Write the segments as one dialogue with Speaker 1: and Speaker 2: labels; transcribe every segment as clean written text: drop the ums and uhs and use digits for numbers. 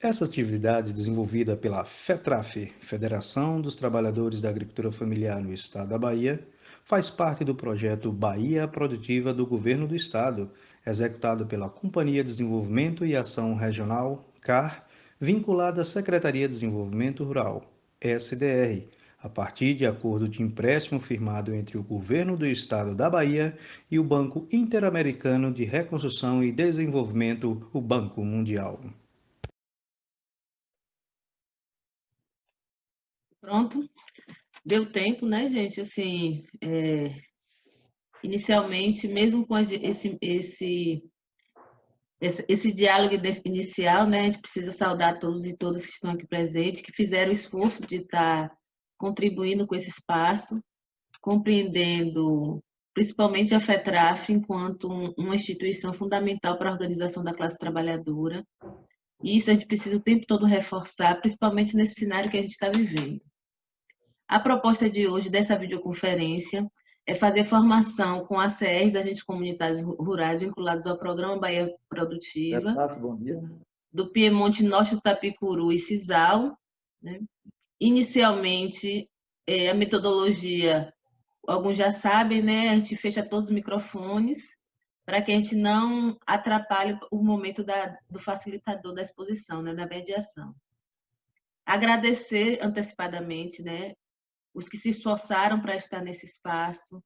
Speaker 1: Essa atividade, desenvolvida pela FETRAF, Federação dos Trabalhadores da Agricultura Familiar no Estado da Bahia, faz parte do projeto Bahia Produtiva do Governo do Estado, executado pela Companhia de Desenvolvimento e Ação Regional, CAR, vinculada à Secretaria de Desenvolvimento Rural, SDR, a partir de acordo de empréstimo firmado entre o Governo do Estado da Bahia e o Banco Interamericano de Reconstrução e Desenvolvimento, o Banco Mundial.
Speaker 2: Pronto, deu tempo, né, gente? Assim, inicialmente, mesmo com esse diálogo inicial, né, a gente precisa saudar todos e todas que estão aqui presentes, que fizeram o esforço de estar contribuindo com esse espaço, compreendendo principalmente a FETRAF enquanto uma instituição fundamental para a organização da classe trabalhadora. E isso a gente precisa o tempo todo reforçar, principalmente nesse cenário que a gente está vivendo. A proposta de hoje dessa videoconferência é fazer formação com ACRs, agentes comunitários rurais vinculados ao Programa Bahia Produtiva,
Speaker 3: Bom dia.
Speaker 2: do Piemonte Norte do Tapicuru e Cisal. Né? Inicialmente, a metodologia, alguns já sabem, né? A gente fecha todos os microfones para que a gente não atrapalhe o momento do facilitador da exposição, né? Da mediação. Agradecer antecipadamente, né? Os que se esforçaram para estar nesse espaço,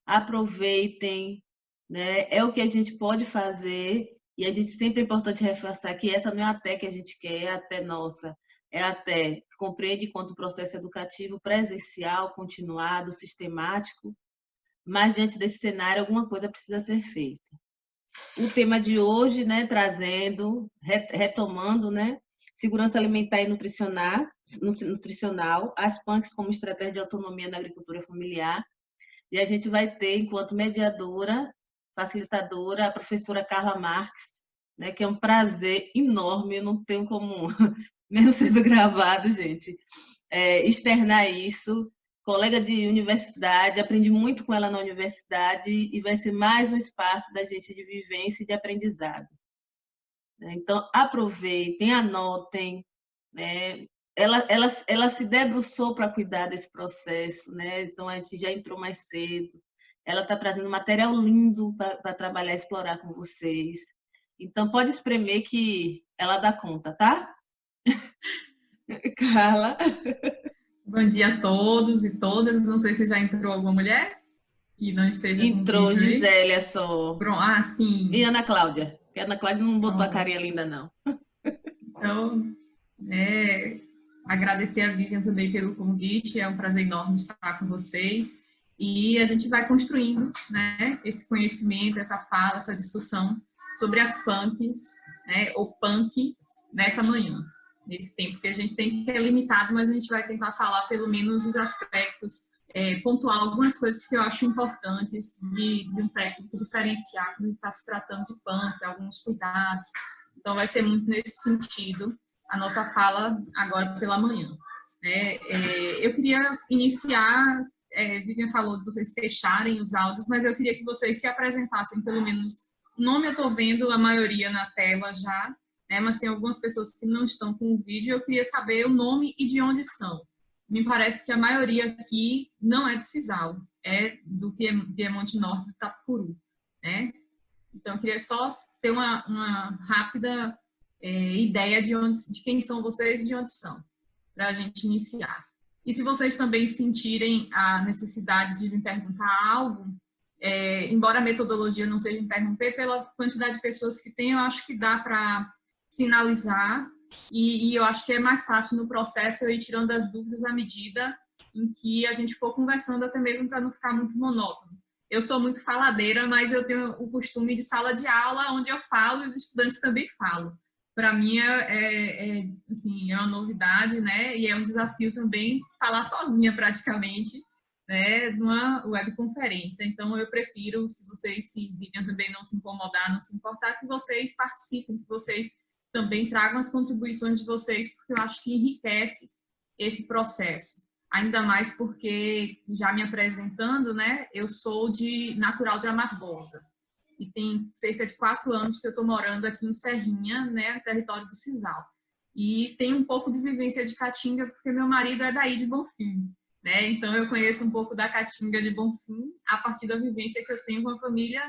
Speaker 2: aproveitem, né? É o que a gente pode fazer e a gente sempre é importante reforçar que essa não é a TE que a gente quer, é a TE nossa, é a TE que compreende quanto processo educativo presencial, continuado, sistemático, mas diante desse cenário alguma coisa precisa ser feita. O tema de hoje, né, retomando, né, segurança alimentar e nutricional, as PANCs como estratégia de autonomia na agricultura familiar. E a gente vai ter, enquanto mediadora, facilitadora, a professora Carla Marques, né, que é um prazer enorme, eu não tenho como, mesmo sendo gravado, gente, externar isso. Colega de universidade, aprendi muito com ela na universidade e vai ser mais um espaço da gente de vivência e de aprendizado. Então, aproveitem, anotem, né? Ela se debruçou para cuidar desse processo, né? Então a gente já entrou mais cedo. Ela está trazendo material lindo para trabalhar e explorar com vocês. Então pode espremer que ela dá conta, tá? Carla.
Speaker 4: Bom dia a todos e todas. Não sei se já entrou alguma mulher que não esteja com
Speaker 2: Entrou,
Speaker 4: vídeo aí.
Speaker 2: Gisélia só.
Speaker 4: Pronto. Ah, sim.
Speaker 2: E Ana Cláudia. Porque a Ana Cláudia não botou a carinha linda, não.
Speaker 4: Então, agradecer a Vivian também pelo convite. É um prazer enorme estar com vocês. E a gente vai construindo, né, esse conhecimento, essa fala, essa discussão sobre as PANCs, né, ou PANC, nessa manhã. Nesse tempo que a gente tem que é limitado, mas a gente vai tentar falar pelo menos os aspectos, pontuar algumas coisas que eu acho importantes de um técnico diferenciar quando está se tratando de PANC, alguns cuidados. Então, vai ser muito nesse sentido a nossa fala agora pela manhã. Eu queria iniciar, Vivian falou de vocês fecharem os áudios, mas eu queria que vocês se apresentassem pelo menos. O nome eu estou vendo a maioria na tela já, mas tem algumas pessoas que não estão com o vídeo. Eu queria saber o nome e de onde são. Me parece que a maioria aqui não é de Cisal, é do Piemonte Norte do Tapicuru, né? Então, eu queria só ter uma rápida ideia de quem são vocês e de onde são, para a gente iniciar. E se vocês também sentirem a necessidade de me perguntar algo, embora a metodologia não seja interromper, pela quantidade de pessoas que tem, eu acho que dá para sinalizar, e eu acho que é mais fácil no processo eu ir tirando as dúvidas à medida em que a gente for conversando, até mesmo para não ficar muito monótono. Eu sou muito faladeira, mas eu tenho o costume de sala de aula, onde eu falo e os estudantes também falam. Para mim assim, é uma novidade, né? E é um desafio também falar sozinha praticamente, né? Numa webconferência. Então, eu prefiro, se vocês também não se incomodar, não se importar, que vocês participem, que vocês também tragam as contribuições de vocês, porque eu acho que enriquece esse processo. Ainda mais porque, já me apresentando, né, eu sou natural de Amargosa. E tem cerca de 4 anos que eu estou morando aqui em Serrinha, né, território do Cisal. e tenho um pouco de vivência de Caatinga, porque meu marido é daí de Bonfim, né? Então eu conheço um pouco da Caatinga de Bonfim a partir da vivência que eu tenho com a família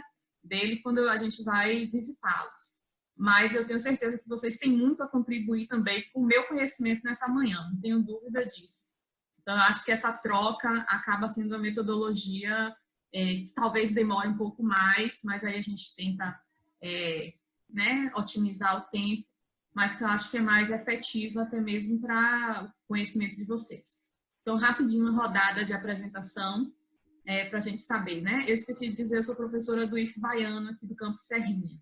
Speaker 4: dele quando a gente vai visitá-los. Mas eu tenho certeza que vocês têm muito a contribuir também com o meu conhecimento nessa manhã, não tenho dúvida disso. Então, eu acho que essa troca acaba sendo uma metodologia que talvez demore um pouco mais, mas aí a gente tenta né, otimizar o tempo, mas que eu acho que é mais efetiva até mesmo para o conhecimento de vocês. Então, rapidinho, uma rodada de apresentação para a gente saber, né? Eu esqueci de dizer, eu sou professora do IF Baiano, aqui do Campus Serrinha,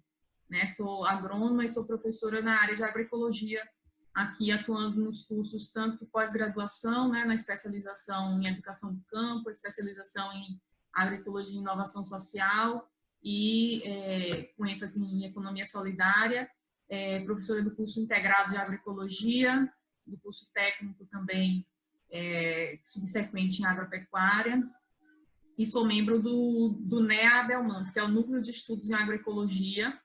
Speaker 4: né? Sou agrônoma e sou professora na área de agroecologia, aqui atuando nos cursos tanto pós-graduação, né, na especialização em educação do campo, especialização em agroecologia e inovação social e com ênfase em economia solidária, professora do curso integrado de agroecologia, do curso técnico também subsequente em agropecuária, e sou membro do NEA Abelmanto, que é o Núcleo de Estudos em Agroecologia,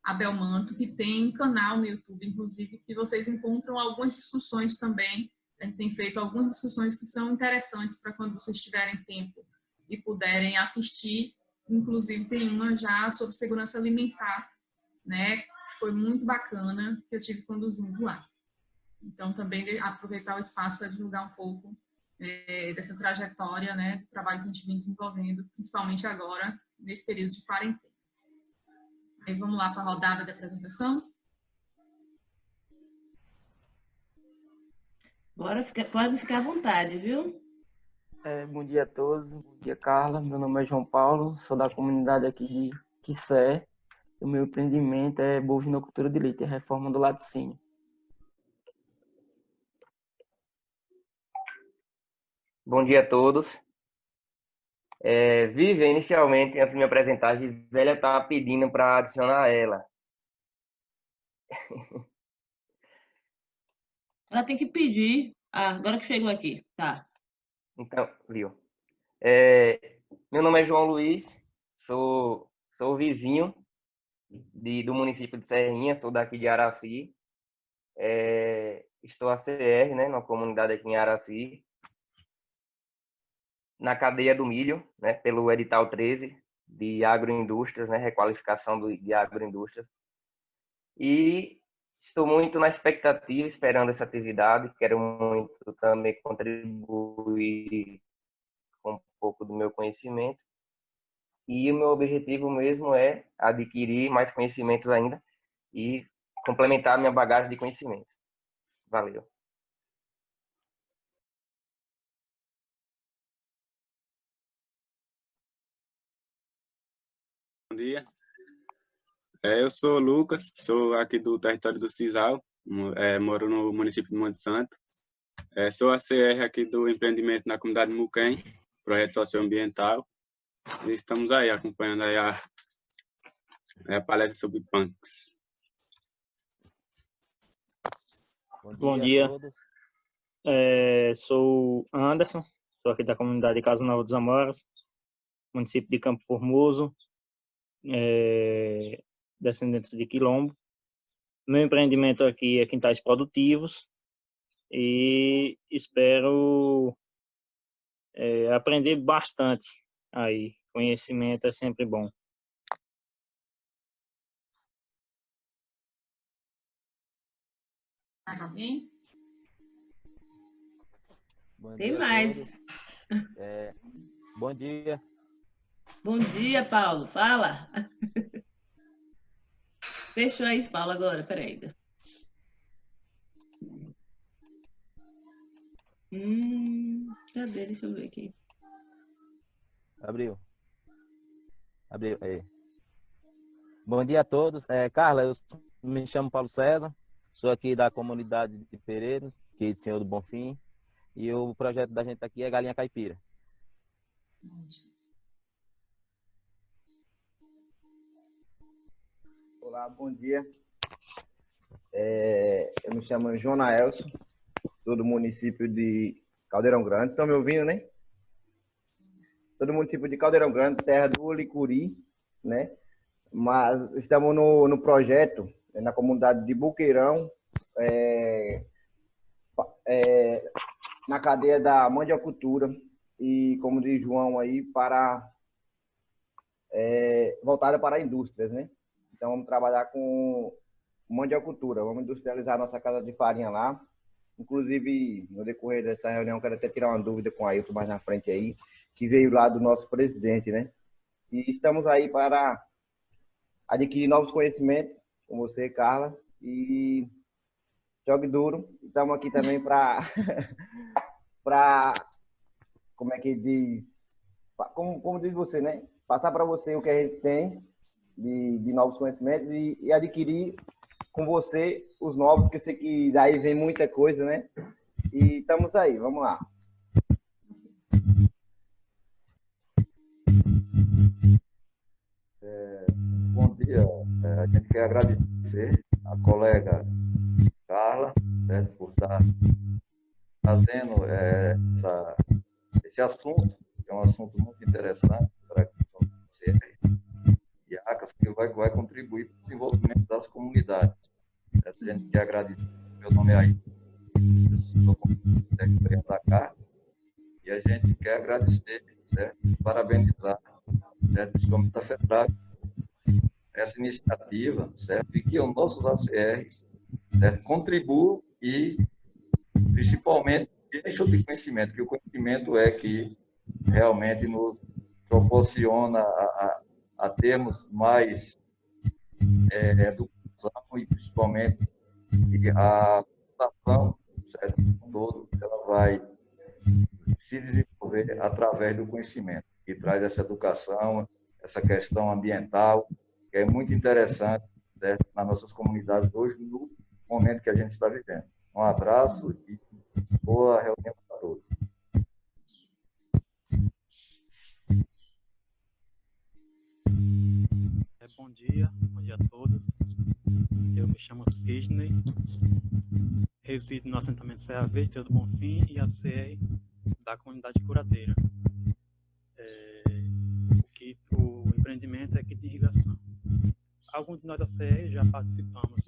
Speaker 4: Abelmanto, que tem um canal no YouTube, inclusive, que vocês encontram algumas discussões também. A gente tem feito algumas discussões que são interessantes para quando vocês tiverem tempo e puderem assistir. Inclusive, tem uma já sobre segurança alimentar, né? Que foi muito bacana, que eu tive conduzindo lá. Então, também aproveitar o espaço para divulgar um pouco dessa trajetória, né, do trabalho que a gente vem desenvolvendo, principalmente agora, nesse período de quarentena. Aí vamos lá para a rodada de apresentação.
Speaker 2: Pode ficar à vontade, viu?
Speaker 3: Bom dia a todos, bom dia, Carla. Meu nome é João Paulo, sou da comunidade aqui de Quissé. O meu empreendimento é bovinocultura de leite, reforma do laticínio. Bom dia a todos. Vivi, inicialmente, antes de me apresentar, a Gisélia estava pedindo para adicionar ela.
Speaker 2: Ela tem que pedir. Ah, agora que chegou aqui. Tá.
Speaker 3: Então, viu. Meu nome é João Luiz, sou vizinho do município de Serrinha, sou daqui de Araci. Estou a CR, né, numa comunidade aqui em Araci, na cadeia do milho, né, pelo edital 13 de agroindústrias, né, requalificação de agroindústrias. E estou muito na expectativa, esperando essa atividade. Quero muito também contribuir com um pouco do meu conhecimento. E o meu objetivo mesmo é adquirir mais conhecimentos ainda e complementar a minha bagagem de conhecimentos. Valeu.
Speaker 5: Bom dia. Eu sou o Lucas, sou aqui do território do Cisal, moro no município de Monte Santo. Sou a CR aqui do empreendimento na comunidade Muquem, projeto socioambiental. E estamos aí acompanhando aí a palestra sobre punks.
Speaker 6: Bom dia. Sou Anderson, sou aqui da comunidade Casa Nova dos Amoras, município de Campo Formoso, descendentes de Quilombo. Meu empreendimento aqui é quintais produtivos e espero aprender bastante aí. Conhecimento é sempre bom.
Speaker 4: Mais alguém?
Speaker 2: Tem mais.
Speaker 7: Bom dia.
Speaker 2: Bom dia, Paulo. Fala. Fechou aí, Paulo, agora. Peraí. Cadê? Deixa eu ver aqui.
Speaker 7: Abriu. Bom dia a todos. Carla, eu me chamo Paulo César, sou aqui da comunidade de Pereiros, aqui de Senhor do Bonfim, e o projeto da gente aqui é Galinha Caipira.
Speaker 8: Olá, bom dia. Eu me chamo João Naelson, sou do município de Caldeirão Grande. Estão me ouvindo, né? Sou do município de Caldeirão Grande, terra do Licuri, né? Mas estamos no projeto, na comunidade de Buqueirão, na cadeia da mandiocultura e, como diz João aí, voltada para indústrias, né? Então, vamos trabalhar com mandiocultura, vamos industrializar a nossa casa de farinha lá. Inclusive, no decorrer dessa reunião, quero até tirar uma dúvida com o Ailton mais na frente aí, que veio lá do nosso presidente, né? E estamos aí para adquirir novos conhecimentos com você, Carla, e jogue duro. Estamos aqui também para, como é que diz, como diz você, né? Passar para você o que a gente tem de novos conhecimentos e adquirir com você os novos, porque eu sei que daí vem muita coisa, né? E estamos aí, vamos lá.
Speaker 9: Bom dia, a gente quer agradecer a colega Carla, né, por estar trazendo esse assunto, que é um assunto muito interessante para você e ACAS, que vai contribuir para o desenvolvimento das comunidades. A gente quer agradecer, meu nome é Ailton, eu sou secretário da Carla, e a gente quer agradecer, certo? Parabenizar, certo? Principalmente da FETRAF, essa iniciativa, certo? E que os nossos ACRs, certo? Contribuam e, principalmente, encham de conhecimento, que o conhecimento é que realmente nos proporciona a termos mais educação e, principalmente, a população, certo? Todo, ela vai se desenvolver através do conhecimento, que traz essa educação, essa questão ambiental, que é muito interessante, certo? Nas nossas comunidades hoje, no momento que a gente está vivendo. Um abraço e boa reunião para todos.
Speaker 10: Bom dia a todos. Eu me chamo Sidney, resido no assentamento Serra Verde, Terra do Bonfim, e ACR da comunidade Curadeira. O empreendimento é kit de irrigação. Alguns de nós ACR já participamos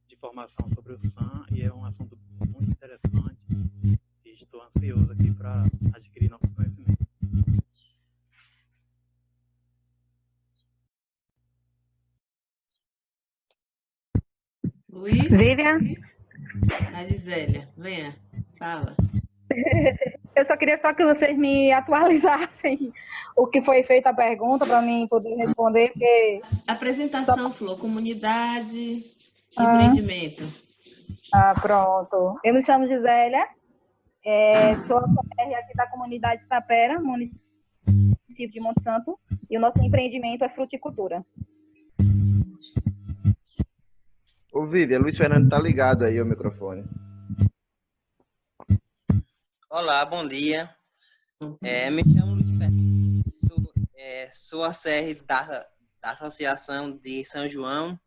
Speaker 10: de formação sobre o SAM e é um assunto muito interessante e estou ansioso aqui para adquirir novos conhecimentos.
Speaker 2: Luiz?
Speaker 11: Vivian?
Speaker 2: A Gisélia, venha, fala.
Speaker 11: Eu só queria que vocês me atualizassem o que foi feita a pergunta para mim poder responder. Porque...
Speaker 2: Apresentação, Flor, comunidade, empreendimento.
Speaker 11: Pronto. Eu me chamo Gisélia, sou a PR aqui da comunidade Tapera, município de Monte Santo, e o nosso empreendimento é fruticultura.
Speaker 8: Ô, Vivian, Luiz Fernando tá ligado aí ao microfone.
Speaker 12: Olá, bom dia. Me chamo Luiz Fernando, sou a CR da Associação de São João,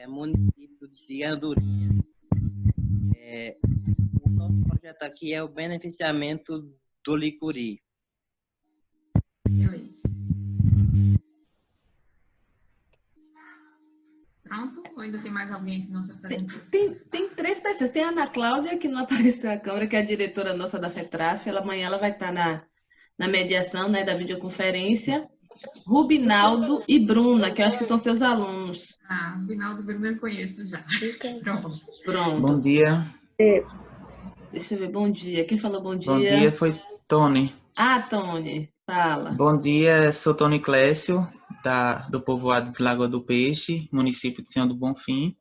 Speaker 12: município de Andorinha. O nosso projeto aqui é o beneficiamento do licuri.
Speaker 4: Beleza. Pronto? Ou ainda tem mais alguém que não se apresentou?
Speaker 2: Tem 3 pessoas. Tem a Ana Cláudia, que não apareceu a câmera, que é a diretora nossa da FETRAF. Amanhã ela vai estar na mediação, né, da videoconferência. Rubinaldo e Bruna, que eu acho que são seus alunos.
Speaker 4: Rubinaldo e Bruna eu conheço já.
Speaker 2: Pronto.
Speaker 13: Bom dia.
Speaker 2: Deixa eu ver, bom dia. Quem falou bom dia?
Speaker 13: Bom dia foi Tony.
Speaker 2: Tony, fala.
Speaker 13: Bom dia, sou Tony Clécio, do povoado de Lagoa do Peixe, município de Senhor do Bonfim.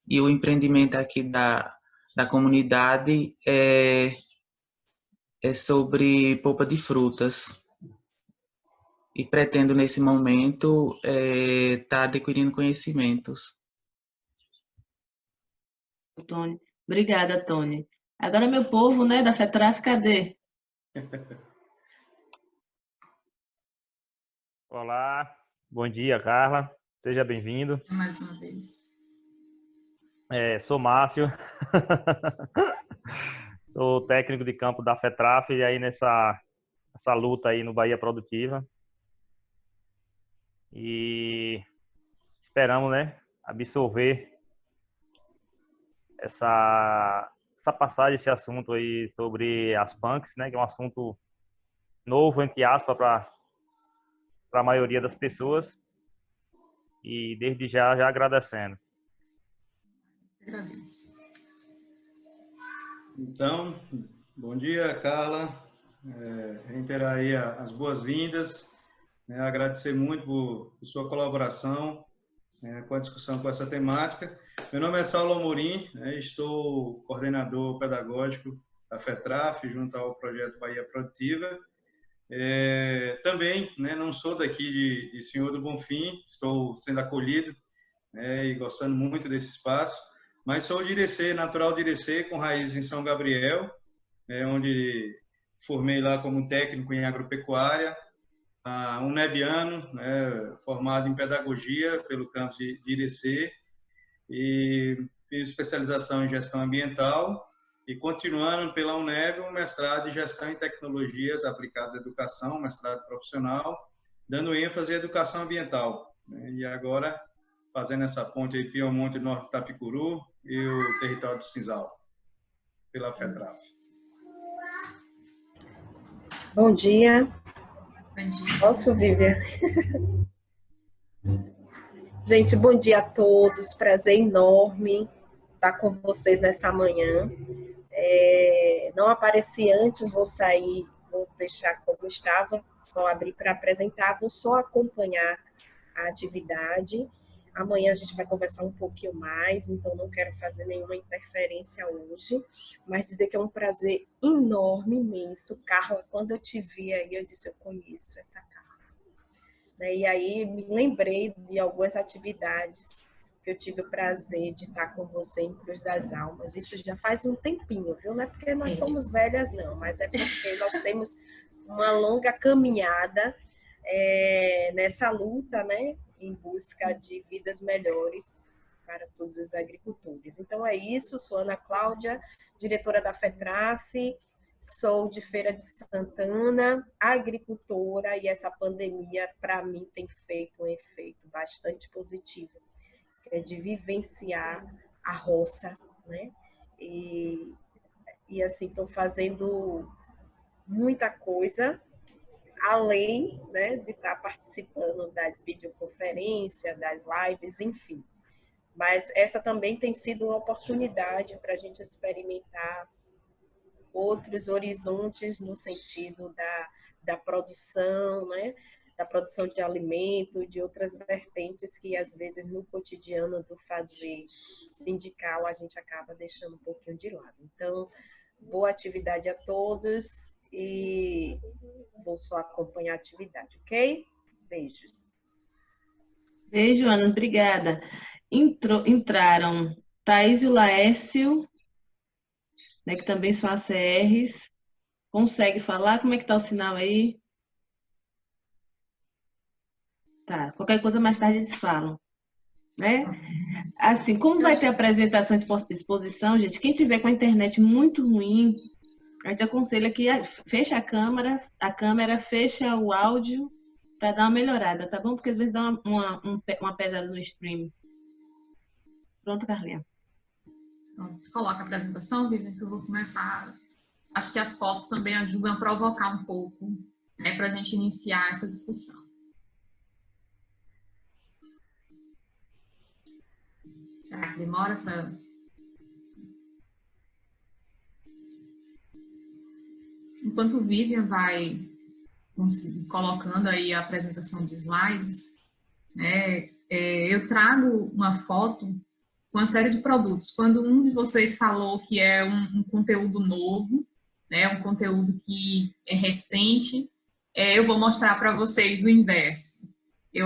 Speaker 13: E o empreendimento aqui da comunidade é sobre polpa de frutas. E pretendo, nesse momento, estar adquirindo conhecimentos.
Speaker 2: Tony. Obrigada, Tony. Agora, meu povo, né, da FETRAF, cadê?
Speaker 14: Olá, bom dia, Carla. Seja bem-vindo.
Speaker 4: Mais uma vez.
Speaker 14: Sou Márcio. Sou técnico de campo da FETRAF e aí nessa luta aí no Bahia Produtiva. E esperamos, né, absorver essa passagem, esse assunto aí sobre as punks, né, que é um assunto novo, entre aspas, para a maioria das pessoas. E desde já agradecendo.
Speaker 4: Agradeço.
Speaker 1: Então, bom dia, Carla. Reiterar aí as boas-vindas, né, agradecer muito por sua colaboração com a discussão com essa temática. Meu nome é Saulo Amorim, né, estou coordenador pedagógico da FETRAF, junto ao projeto Bahia Produtiva. Também, né, não sou daqui de Senhor do Bonfim, estou sendo acolhido, né, e gostando muito desse espaço, mas sou de Irecê, natural de Irecê, com raízes em São Gabriel, onde formei lá como técnico em agropecuária, um nebiano, né, formado em pedagogia pelo campus de Irecê, e fiz especialização em gestão ambiental, e continuando pela UNEB, um mestrado em gestão em tecnologias aplicadas à educação, mestrado profissional, dando ênfase à educação ambiental, né, e agora fazendo essa ponte aí, Piemonte, Norte de Itapicuru e o território do Cinzal, pela FETRAF.
Speaker 15: Bom dia. Posso, Vivian? Gente, bom dia a todos. Prazer enorme estar com vocês nessa manhã. Não apareci antes, vou sair, vou deixar como estava, só abrir para apresentar, vou só acompanhar a atividade. Amanhã a gente vai conversar um pouquinho mais, então não quero fazer nenhuma interferência hoje, mas dizer que é um prazer enorme, imenso. Carla, quando eu te vi aí, eu disse, eu conheço essa Carla. E aí me lembrei de algumas atividades que eu tive o prazer de estar com você em Cruz das Almas. Isso já faz um tempinho, viu? Não é porque nós somos velhas, não, mas é porque nós temos uma longa caminhada nessa luta, né? Em busca de vidas melhores para todos os agricultores. Então é isso, sou Ana Cláudia, diretora da FETRAF, sou de Feira de Santana, agricultora, e essa pandemia, para mim, tem feito um efeito bastante positivo, que é de vivenciar a roça, né? E assim, estou fazendo muita coisa, além, né, de estar participando das videoconferências, das lives, enfim. Mas essa também tem sido uma oportunidade para a gente experimentar outros horizontes no sentido da produção, né, da produção de alimento, de outras vertentes que, às vezes, no cotidiano do fazer sindical, a gente acaba deixando um pouquinho de lado. Então, boa atividade a todos. E vou só acompanhar a atividade, ok? Beijos.
Speaker 2: Beijo, Ana, obrigada. Entraram Thaís e o Laércio, né, que também são ACRs. Consegue falar? Como é que está o sinal aí? Tá, qualquer coisa mais tarde eles falam, né? Assim, como vai ter apresentação e exposição, gente, quem tiver com a internet muito ruim, a gente aconselha que feche a câmera, fecha o áudio para dar uma melhorada, tá bom? Porque às vezes dá uma pesada no stream. Pronto, Carlinha.
Speaker 4: Coloca a apresentação, Vivian, que eu vou começar. Acho que as fotos também ajudam a provocar um pouco, né, para a gente iniciar essa discussão. Será que demora para... Enquanto o Vivian vai colocando aí a apresentação de slides, né, eu trago uma foto com uma série de produtos. Quando um de vocês falou que é um conteúdo novo, né, um conteúdo que é recente, eu vou mostrar para vocês o inverso.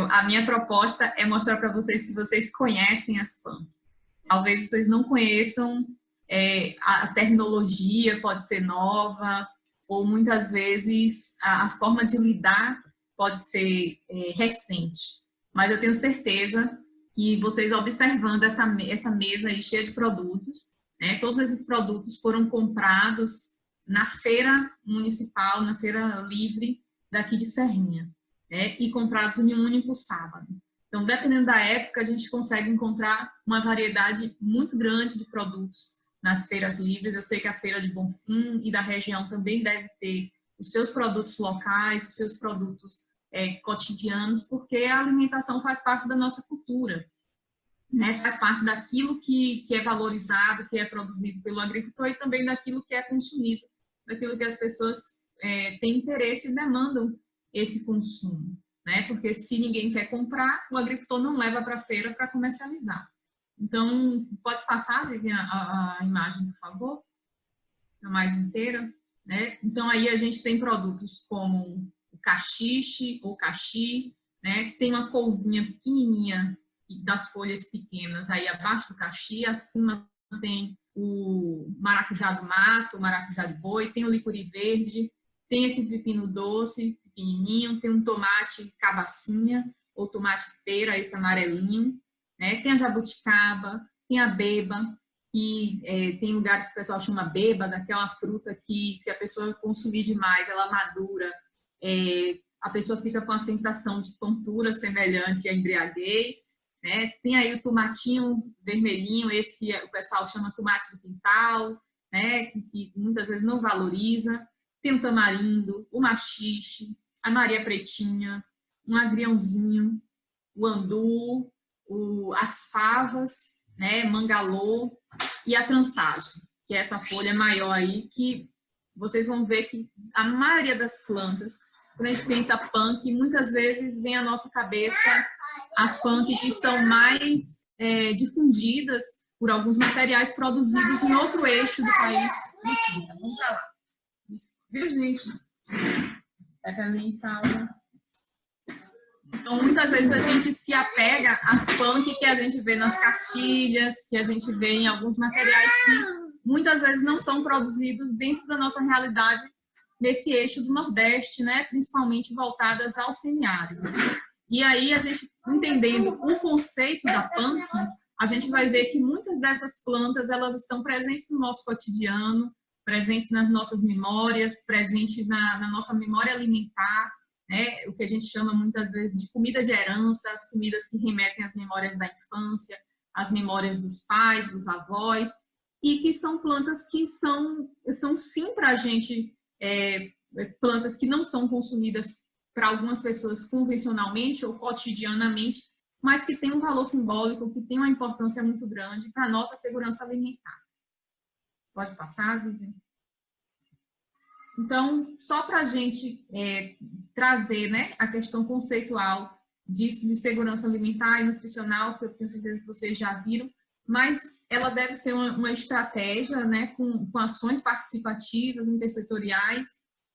Speaker 4: A minha proposta é mostrar para vocês que vocês conhecem as PAN. Talvez vocês não conheçam, a terminologia pode ser nova, ou muitas vezes a forma de lidar pode ser recente. Mas eu tenho certeza que vocês observando essa mesa aí cheia de produtos, né, todos esses produtos foram comprados na feira municipal, na feira livre daqui de Serrinha, né, e comprados em um único sábado. Então, dependendo da época, a gente consegue encontrar uma variedade muito grande de produtos nas feiras livres. Eu sei que a Feira de Bonfim e da região também deve ter os seus produtos locais, os seus produtos cotidianos, porque a alimentação faz parte da nossa cultura, né? Faz parte daquilo que é valorizado, que é produzido pelo agricultor e também daquilo que é consumido, daquilo que as pessoas têm interesse e demandam esse consumo, né? Porque se ninguém quer comprar, o agricultor não leva para a feira para comercializar. Então, pode passar, Vivian, a imagem, por favor? A mais inteira, né? Então, aí a gente tem produtos como o caxixe ou caxi, né? Tem uma couvinha pequenininha das folhas pequenas aí abaixo do caxi, acima tem o maracujá do mato, o maracujá de boi, tem o licuri verde, tem esse pepino doce, pequenininho, tem um tomate cabacinha ou tomate pera, esse amarelinho, né? Tem a jabuticaba, tem a beba, e tem lugares que o pessoal chama beba, daquela fruta que, se a pessoa consumir demais, ela madura, a pessoa fica com a sensação de tontura semelhante à embriaguez, né? Tem aí o tomatinho vermelhinho, esse que o pessoal chama tomate do quintal, né? Que muitas vezes não valoriza. Tem o tamarindo, o maxixe, a maria pretinha, um agriãozinho, o andu, as favas, né, mangalô e a trançagem, que é essa folha maior aí, que vocês vão ver que a maioria das plantas, quando a gente pensa punk, muitas vezes vem à nossa cabeça as punk que são mais difundidas por alguns materiais produzidos em outro eixo do país. Viu, gente? É pra mim, salva. Então, muitas vezes a gente se apega às punk que a gente vê nas cartilhas, que a gente vê em alguns materiais que muitas vezes não são produzidos dentro da nossa realidade nesse eixo do Nordeste, né? Principalmente voltadas ao semiárido. E aí, a gente, entendendo o conceito da punk, a gente vai ver que muitas dessas plantas, elas estão presentes no nosso cotidiano, presentes nas nossas memórias, presentes na nossa memória alimentar, né? O que a gente chama muitas vezes de comida de herança, as comidas que remetem às memórias da infância, às memórias dos pais, dos avós, e que são plantas que são sim para a gente, plantas que não são consumidas para algumas pessoas convencionalmente ou cotidianamente, mas que têm um valor simbólico, que têm uma importância muito grande para a nossa segurança alimentar. Pode passar, Vivian? Então, só para a gente trazer, né, a questão conceitual de segurança alimentar e nutricional, que eu tenho certeza que vocês já viram, mas ela deve ser uma estratégia, né, com ações participativas, intersetoriais,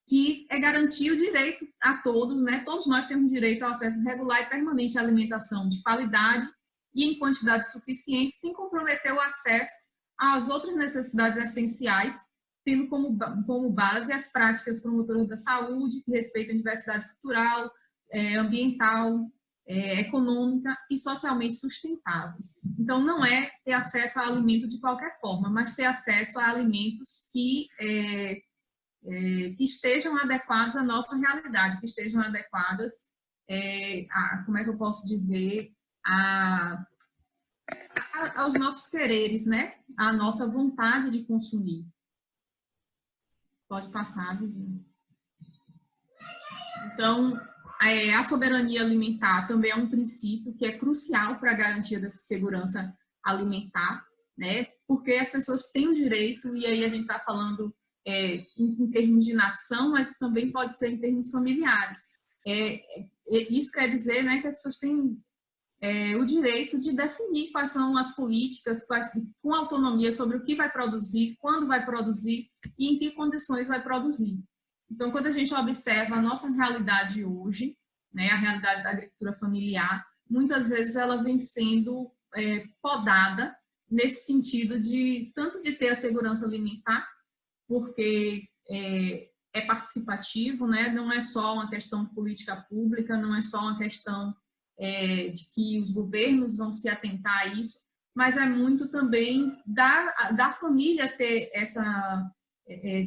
Speaker 4: que garantir o direito a todos, né? Todos nós temos direito ao acesso regular e permanente à alimentação de qualidade e em quantidade suficiente, sem comprometer o acesso às outras necessidades essenciais, tendo como base as práticas promotoras da saúde, que respeitam a diversidade cultural, ambiental, econômica e socialmente sustentáveis. Então, não é ter acesso a alimento de qualquer forma, mas ter acesso a alimentos que estejam adequados à nossa realidade, que estejam adequadas como é que eu posso dizer, aos nossos quereres, né? À nossa vontade de consumir. Pode passar, Viviane. Então, a soberania alimentar também é um princípio que é crucial para a garantia da segurança alimentar, né? Porque as pessoas têm o direito, e aí a gente está falando em termos de nação, mas também pode ser em termos familiares. Isso quer dizer, né, que as pessoas têm o direito de definir quais são as políticas, com autonomia sobre o que vai produzir, quando vai produzir e em que condições vai produzir. Então, quando a gente observa a nossa realidade hoje, né, a realidade da agricultura familiar, muitas vezes ela vem sendo podada nesse sentido tanto de ter a segurança alimentar, porque é participativo, né, não é só uma questão de política pública, não é só uma questão de que os governos vão se atentar a isso, mas é muito também da família ter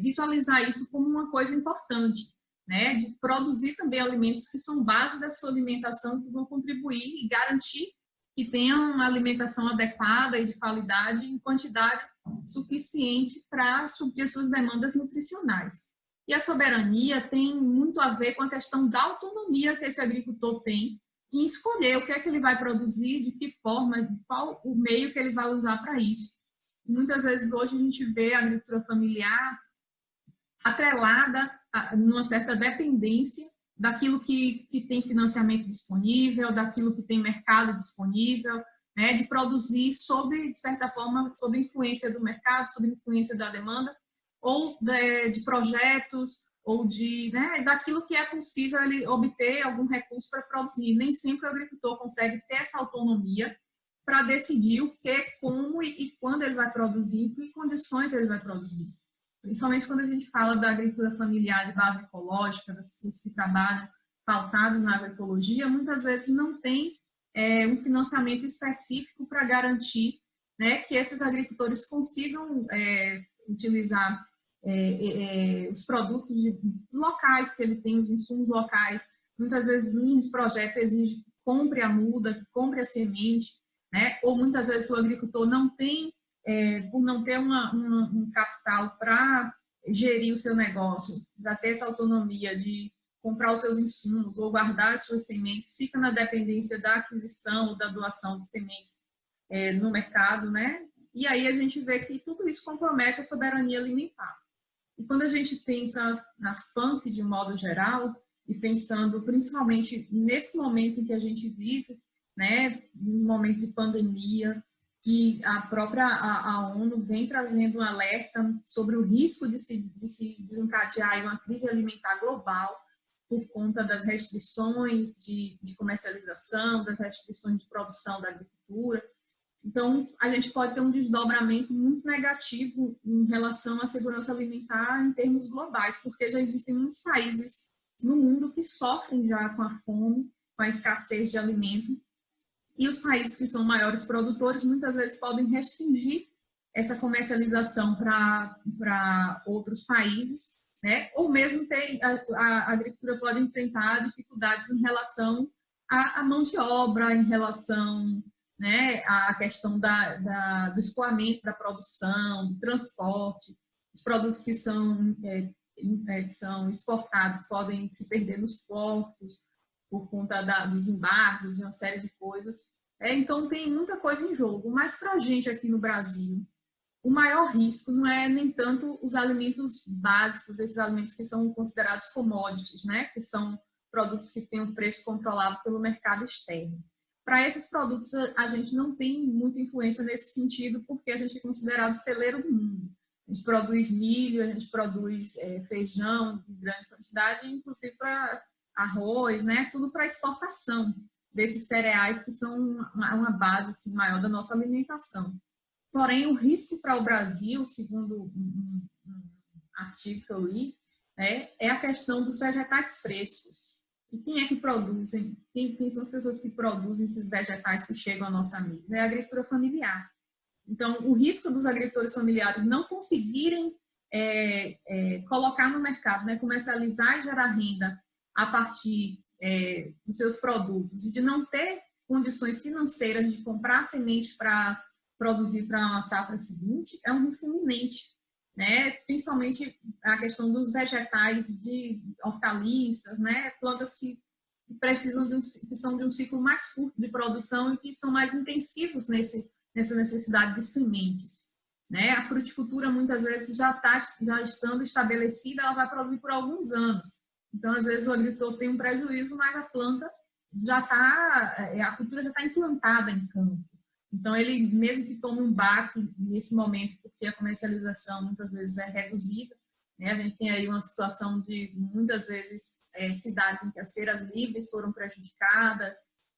Speaker 4: visualizar isso como uma coisa importante. né, de produzir também alimentos que são base da sua alimentação, que vão contribuir e garantir que tenham uma alimentação adequada e de qualidade em quantidade suficiente para suprir as suas demandas nutricionais. E a soberania tem muito a ver com a questão da autonomia que esse agricultor tem em escolher o que é que ele vai produzir, de que forma, qual o meio que ele vai usar para isso. Muitas vezes hoje a gente vê a agricultura familiar atrelada a numa certa dependência daquilo que tem financiamento disponível, daquilo que tem mercado disponível, né, de produzir de certa forma, sob influência do mercado, sob influência da demanda, ou de projetos, ou né, daquilo que é possível ele obter algum recurso para produzir. Nem sempre o agricultor consegue ter essa autonomia para decidir o que, como e quando ele vai produzir, em que condições ele vai produzir. Principalmente quando a gente fala da agricultura familiar de base ecológica, das pessoas que trabalham pautados na agroecologia, muitas vezes não tem um financiamento específico para garantir, né, que esses agricultores consigam utilizar os produtos locais que ele tem, os insumos locais. Muitas vezes, linha de projeto exige que compre a muda, que compre a semente, né? Ou muitas vezes o agricultor não tem, por não ter um capital para gerir o seu negócio, para ter essa autonomia de comprar os seus insumos ou guardar as suas sementes, fica na dependência da aquisição ou da doação de sementes no mercado, né? E aí a gente vê que tudo isso compromete a soberania alimentar. E quando a gente pensa nas PAMP de um modo geral, e pensando principalmente nesse momento em que a gente vive, né, um momento de pandemia, que a própria ONU vem trazendo um alerta sobre o risco de se desencadear uma crise alimentar global por conta das restrições de comercialização, das restrições de produção da agricultura. Então, a gente pode ter um desdobramento muito negativo em relação à segurança alimentar em termos globais, porque já existem muitos países no mundo que sofrem já com a fome, com a escassez de alimento, e os países que são maiores produtores muitas vezes podem restringir essa comercialização para outros países, né? Ou mesmo a agricultura pode enfrentar dificuldades em relação à mão de obra, em relação, né, à questão do escoamento da produção, do transporte. Os produtos que são exportados podem se perder nos portos por conta dos embargos e uma série de coisas. Então, tem muita coisa em jogo. Mas, para a gente aqui no Brasil, o maior risco não é nem tanto os alimentos básicos, esses alimentos que são considerados commodities, né? Que são produtos que têm um preço controlado pelo mercado externo. Para esses produtos, a gente não tem muita influência nesse sentido, porque a gente é considerado celeiro do mundo. A gente produz milho, a gente produz feijão em grande quantidade, inclusive para arroz, né? Tudo para exportação desses cereais que são uma base assim, maior da nossa alimentação. Porém, o risco para o Brasil, segundo um artigo que eu li, é a questão dos vegetais frescos. E quem é que produzem? Quem são as pessoas que produzem esses vegetais que chegam à nossa mesa? É a agricultura familiar. Então, o risco dos agricultores familiares não conseguirem colocar no mercado, né, comercializar e gerar renda a partir dos seus produtos e de não ter condições financeiras de comprar semente para produzir para uma safra seguinte, é um risco iminente, né? Principalmente a questão dos vegetais, de hortaliças, né? Plantas que precisam que são de um ciclo mais curto de produção e que são mais intensivos nessa necessidade de sementes, né? A fruticultura muitas vezes já estando estabelecida, ela vai produzir por alguns anos. Então, às vezes, o agricultor tem um prejuízo, mas a planta a cultura já está implantada em campo. Então, ele, mesmo que tome um baque nesse momento, porque a comercialização muitas vezes é reduzida, né? A gente tem aí uma situação de, muitas vezes, cidades em que as feiras livres foram prejudicadas,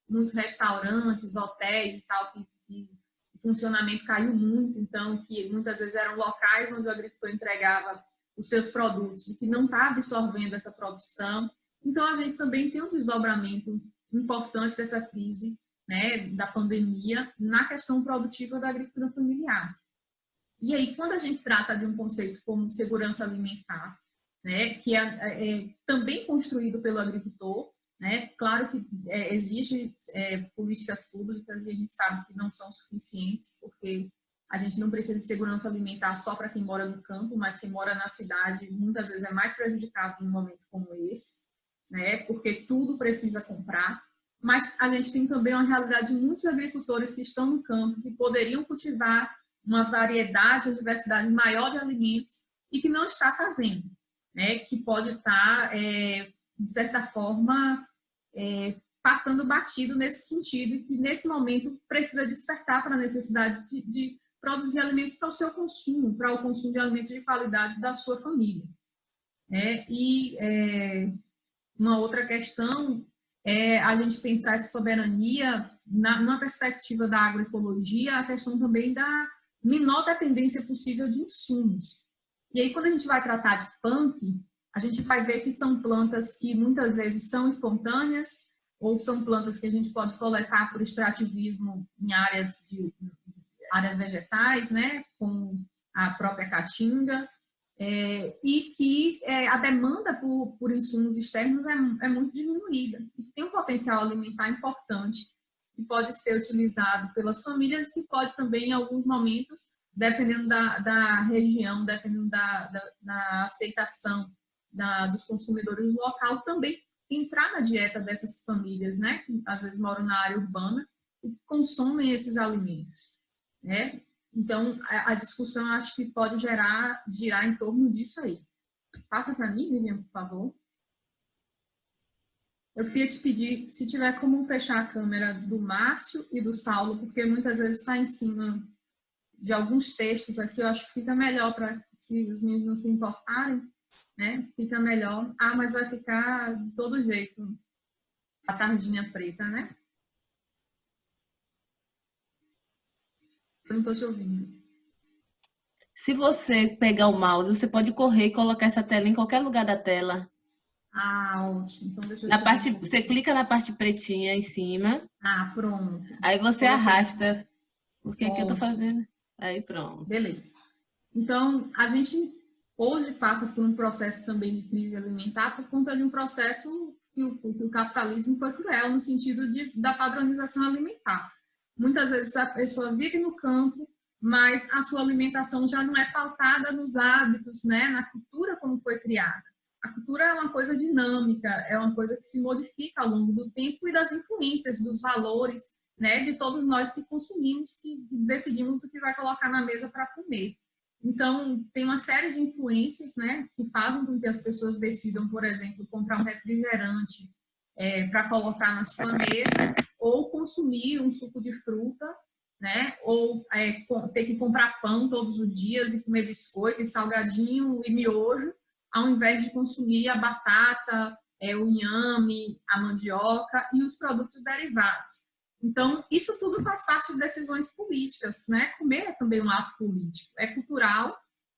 Speaker 4: muitos restaurantes, hotéis e tal, que o funcionamento caiu muito, então, que muitas vezes eram locais onde o agricultor entregava os seus produtos e que não está absorvendo essa produção. Então, a gente também tem um desdobramento importante dessa crise, né, da pandemia na questão produtiva da agricultura familiar. E aí, quando a gente trata de um conceito como segurança alimentar, né, que é também construído pelo agricultor, né? Claro que exige políticas públicas e a gente sabe que não são suficientes, porque a gente não precisa de segurança alimentar só para quem mora no campo, mas quem mora na cidade muitas vezes é mais prejudicado num momento como esse, né? Porque tudo precisa comprar. Mas a gente tem também uma realidade de muitos agricultores que estão no campo, que poderiam cultivar uma variedade, uma diversidade maior de alimentos e que não está fazendo, né? Que pode estar, de certa forma, passando batido nesse sentido e que, nesse momento, precisa despertar para a necessidade de produzir alimentos para o seu consumo, para o consumo de alimentos de qualidade da sua família. Uma outra questão é a gente pensar essa soberania numa perspectiva da agroecologia, a questão também da menor dependência possível de insumos. E aí, quando a gente vai tratar de punk, a gente vai ver que são plantas que muitas vezes são espontâneas ou são plantas que a gente pode coletar por extrativismo em áreas vegetais, né, com a própria caatinga, e que a demanda por insumos externos é muito diminuída e que tem um potencial alimentar importante que pode ser utilizado pelas famílias, que pode também, em alguns momentos, dependendo da região, dependendo da aceitação dos consumidores local, também entrar na dieta dessas famílias, né, que às vezes moram na área urbana e consomem esses alimentos, né? Então, a discussão acho que pode girar em torno disso aí. Passa para mim, Miriam, por favor. Eu queria te pedir, se tiver como fechar a câmera do Márcio e do Saulo, porque muitas vezes está em cima de alguns textos aqui, eu acho que fica melhor para, se os meninos não se importarem, né? Fica melhor. Ah, mas vai ficar de todo jeito a tardinha preta, né? Eu não estou te ouvindo.
Speaker 2: Se você pegar o mouse, você pode correr e colocar essa tela em qualquer lugar da tela.
Speaker 4: Ah, ótimo. Então, deixa eu
Speaker 2: na parte, você clica na parte pretinha em cima.
Speaker 4: Ah, pronto.
Speaker 2: Aí você arrasta. O que é que eu tô fazendo? Aí pronto.
Speaker 4: Beleza. Então, a gente hoje passa por um processo também de crise alimentar por conta de um processo que o capitalismo foi cruel no sentido da padronização alimentar. Muitas vezes a pessoa vive no campo, mas a sua alimentação já não é pautada nos hábitos, né, na cultura como foi criada. A cultura é uma coisa dinâmica, é uma coisa que se modifica ao longo do tempo e das influências, dos valores, né, de todos nós que consumimos, que decidimos o que vai colocar na mesa para comer. Então, tem uma série de influências, né, que fazem com que as pessoas decidam, por exemplo, comprar um refrigerante para colocar na sua mesa, ou consumir um suco de fruta, né, ou ter que comprar pão todos os dias e comer biscoito e salgadinho e miojo, ao invés de consumir a batata, o inhame, a mandioca e os produtos derivados. Então, isso tudo faz parte de decisões políticas, né? Comer é também um ato político, é cultural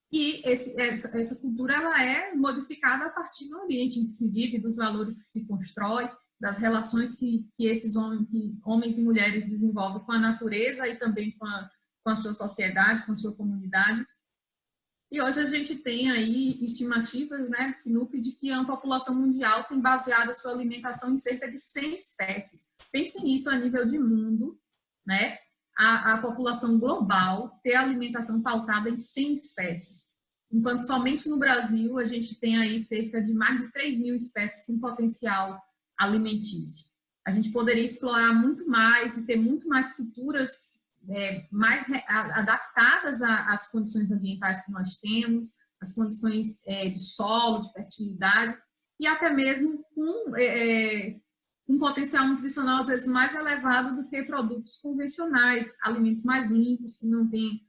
Speaker 4: e essa cultura ela é modificada a partir do ambiente em que se vive, dos valores que se constrói, das relações que esses homens e mulheres desenvolvem com a natureza e também com a sua sociedade, com a sua comunidade. E hoje a gente tem aí estimativas, né, PNUD, de que a população mundial tem baseado a sua alimentação em cerca de 100 espécies. Pensem nisso a nível de mundo, né? A população global ter a alimentação pautada em 100 espécies. Enquanto somente no Brasil a gente tem aí cerca de mais de 3.000 espécies com potencial alimentício. A gente poderia explorar muito mais e ter muito mais culturas mais adaptadas às condições ambientais que nós temos, às condições de solo, de fertilidade, e até mesmo com um potencial nutricional às vezes mais elevado do que produtos convencionais, alimentos mais limpos, que não têm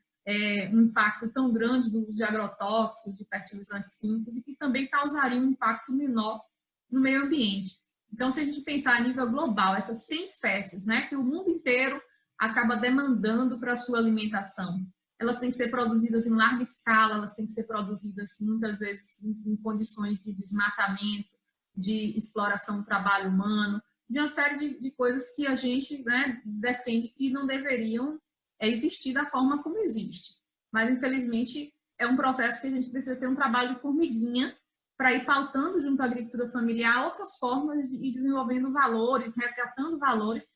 Speaker 4: um impacto tão grande do uso de agrotóxicos, de fertilizantes químicos, e que também causariam um impacto menor no meio ambiente. Então, se a gente pensar a nível global, essas 100 espécies, né, que o mundo inteiro acaba demandando para a sua alimentação, elas têm que ser produzidas em larga escala, elas têm que ser produzidas muitas vezes em condições de desmatamento, de exploração do trabalho humano, de uma série de coisas que a gente, né, defende que não deveriam existir da forma como existe. Mas, infelizmente, é um processo que a gente precisa ter um trabalho de formiguinha para ir pautando junto à agricultura familiar outras formas de ir desenvolvendo valores, resgatando valores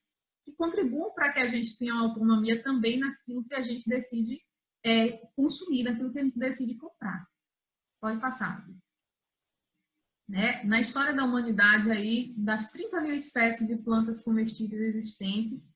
Speaker 4: que contribuam para que a gente tenha uma autonomia também naquilo que a gente decide consumir, naquilo que a gente decide comprar. Pode passar. Né? Na história da humanidade, aí, das 30 mil espécies de plantas comestíveis existentes,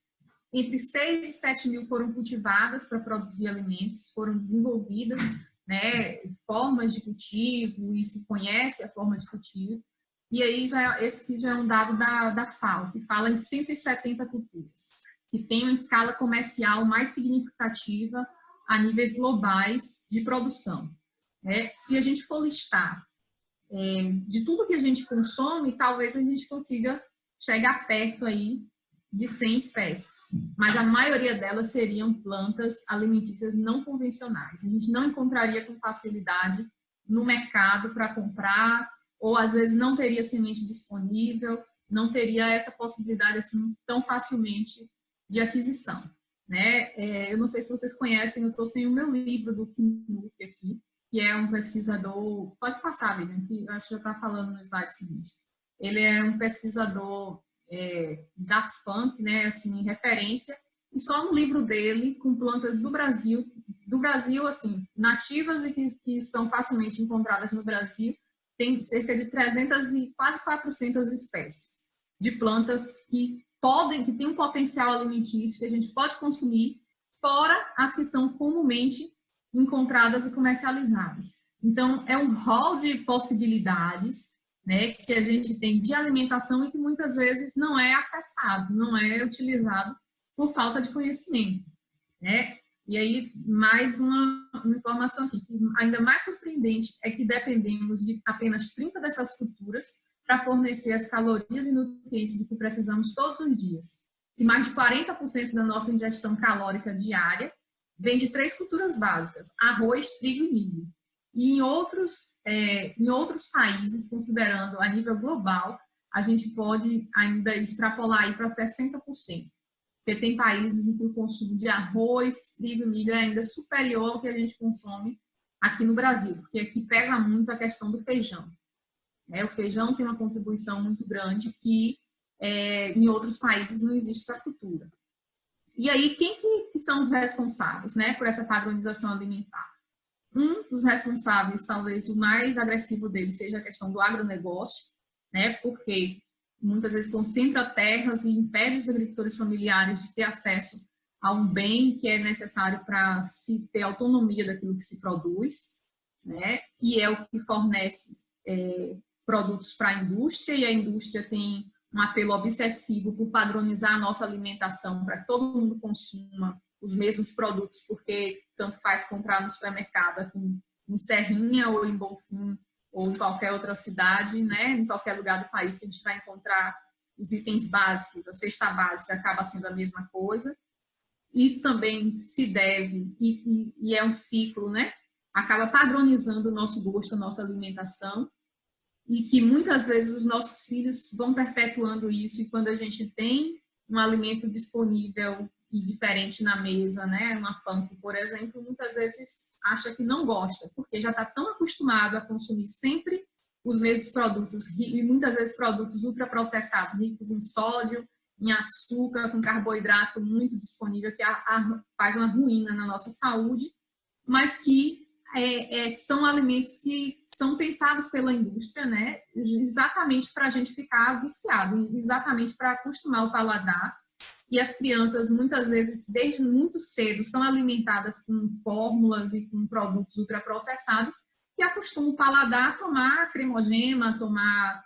Speaker 4: entre 6 e 7 mil foram cultivadas para produzir alimentos, foram desenvolvidas, né, formas de cultivo, e se conhece a forma de cultivo. E aí, esse aqui já é um dado da FAO, que fala em 170 culturas, que tem uma escala comercial mais significativa a níveis globais de produção. Se a gente for listar de tudo que a gente consome, talvez a gente consiga chegar perto aí de 100 espécies, mas a maioria delas seriam plantas alimentícias não convencionais. A gente não encontraria com facilidade no mercado para comprar, ou às vezes não teria semente disponível, não teria essa possibilidade assim tão facilmente de aquisição. Né? Eu não sei se vocês conhecem, eu estou sem o meu livro do Knuth aqui, que é um pesquisador, pode passar, Vivian, que eu acho que já está falando no slide seguinte. Ele é um pesquisador das FAMP, né, assim, referência, e só no livro dele, com plantas do Brasil, assim, nativas e que são facilmente encontradas no Brasil, tem cerca de 300 e quase 400 espécies de plantas que têm um potencial alimentício que a gente pode consumir, fora as que são comumente encontradas e comercializadas. Então, é um rol de possibilidades, né, que a gente tem de alimentação e que muitas vezes não é acessado, não é utilizado por falta de conhecimento. Né? E aí, mais uma informação aqui, que ainda mais surpreendente é que dependemos de apenas 30 dessas culturas para fornecer as calorias e nutrientes de que precisamos todos os dias. E mais de 40% da nossa ingestão calórica diária vem de 3 culturas básicas: arroz, trigo e milho. E em outros países, considerando a nível global, a gente pode ainda extrapolar aí para 60%. Porque tem países em que o consumo de arroz, trigo e milho é ainda superior ao que a gente consome aqui no Brasil, porque aqui pesa muito a questão do feijão. O feijão tem uma contribuição muito grande que em outros países não existe essa cultura. E aí, quem que são os responsáveis, né, por essa padronização alimentar? Um dos responsáveis, talvez o mais agressivo dele, seja a questão do agronegócio, né, porque muitas vezes concentra terras e impede os agricultores familiares de ter acesso a um bem que é necessário para se ter autonomia daquilo que se produz, né, e é o que fornece produtos para a indústria, e a indústria tem um apelo obsessivo por padronizar a nossa alimentação para que todo mundo consuma os mesmos produtos, porque tanto faz comprar no supermercado aqui em Serrinha ou em Bonfim ou em qualquer outra cidade, né? Em qualquer lugar do país que a gente vai encontrar os itens básicos, a cesta básica acaba sendo a mesma coisa. Isso também se deve, e é um ciclo, né? Acaba padronizando o nosso gosto, a nossa alimentação, e que muitas vezes os nossos filhos vão perpetuando isso, e quando a gente tem um alimento disponível e diferente na mesa, né, uma punk, por exemplo, muitas vezes acha que não gosta, porque já está tão acostumado a consumir sempre os mesmos produtos, e muitas vezes produtos ultraprocessados, ricos em sódio, em açúcar, com carboidrato muito disponível, que faz uma ruína na nossa saúde, mas que são alimentos que são pensados pela indústria, né, exatamente para a gente ficar viciado, exatamente para acostumar o paladar. E as crianças, muitas vezes, desde muito cedo, são alimentadas com fórmulas e com produtos ultraprocessados que acostumam o paladar a tomar cremogema, a tomar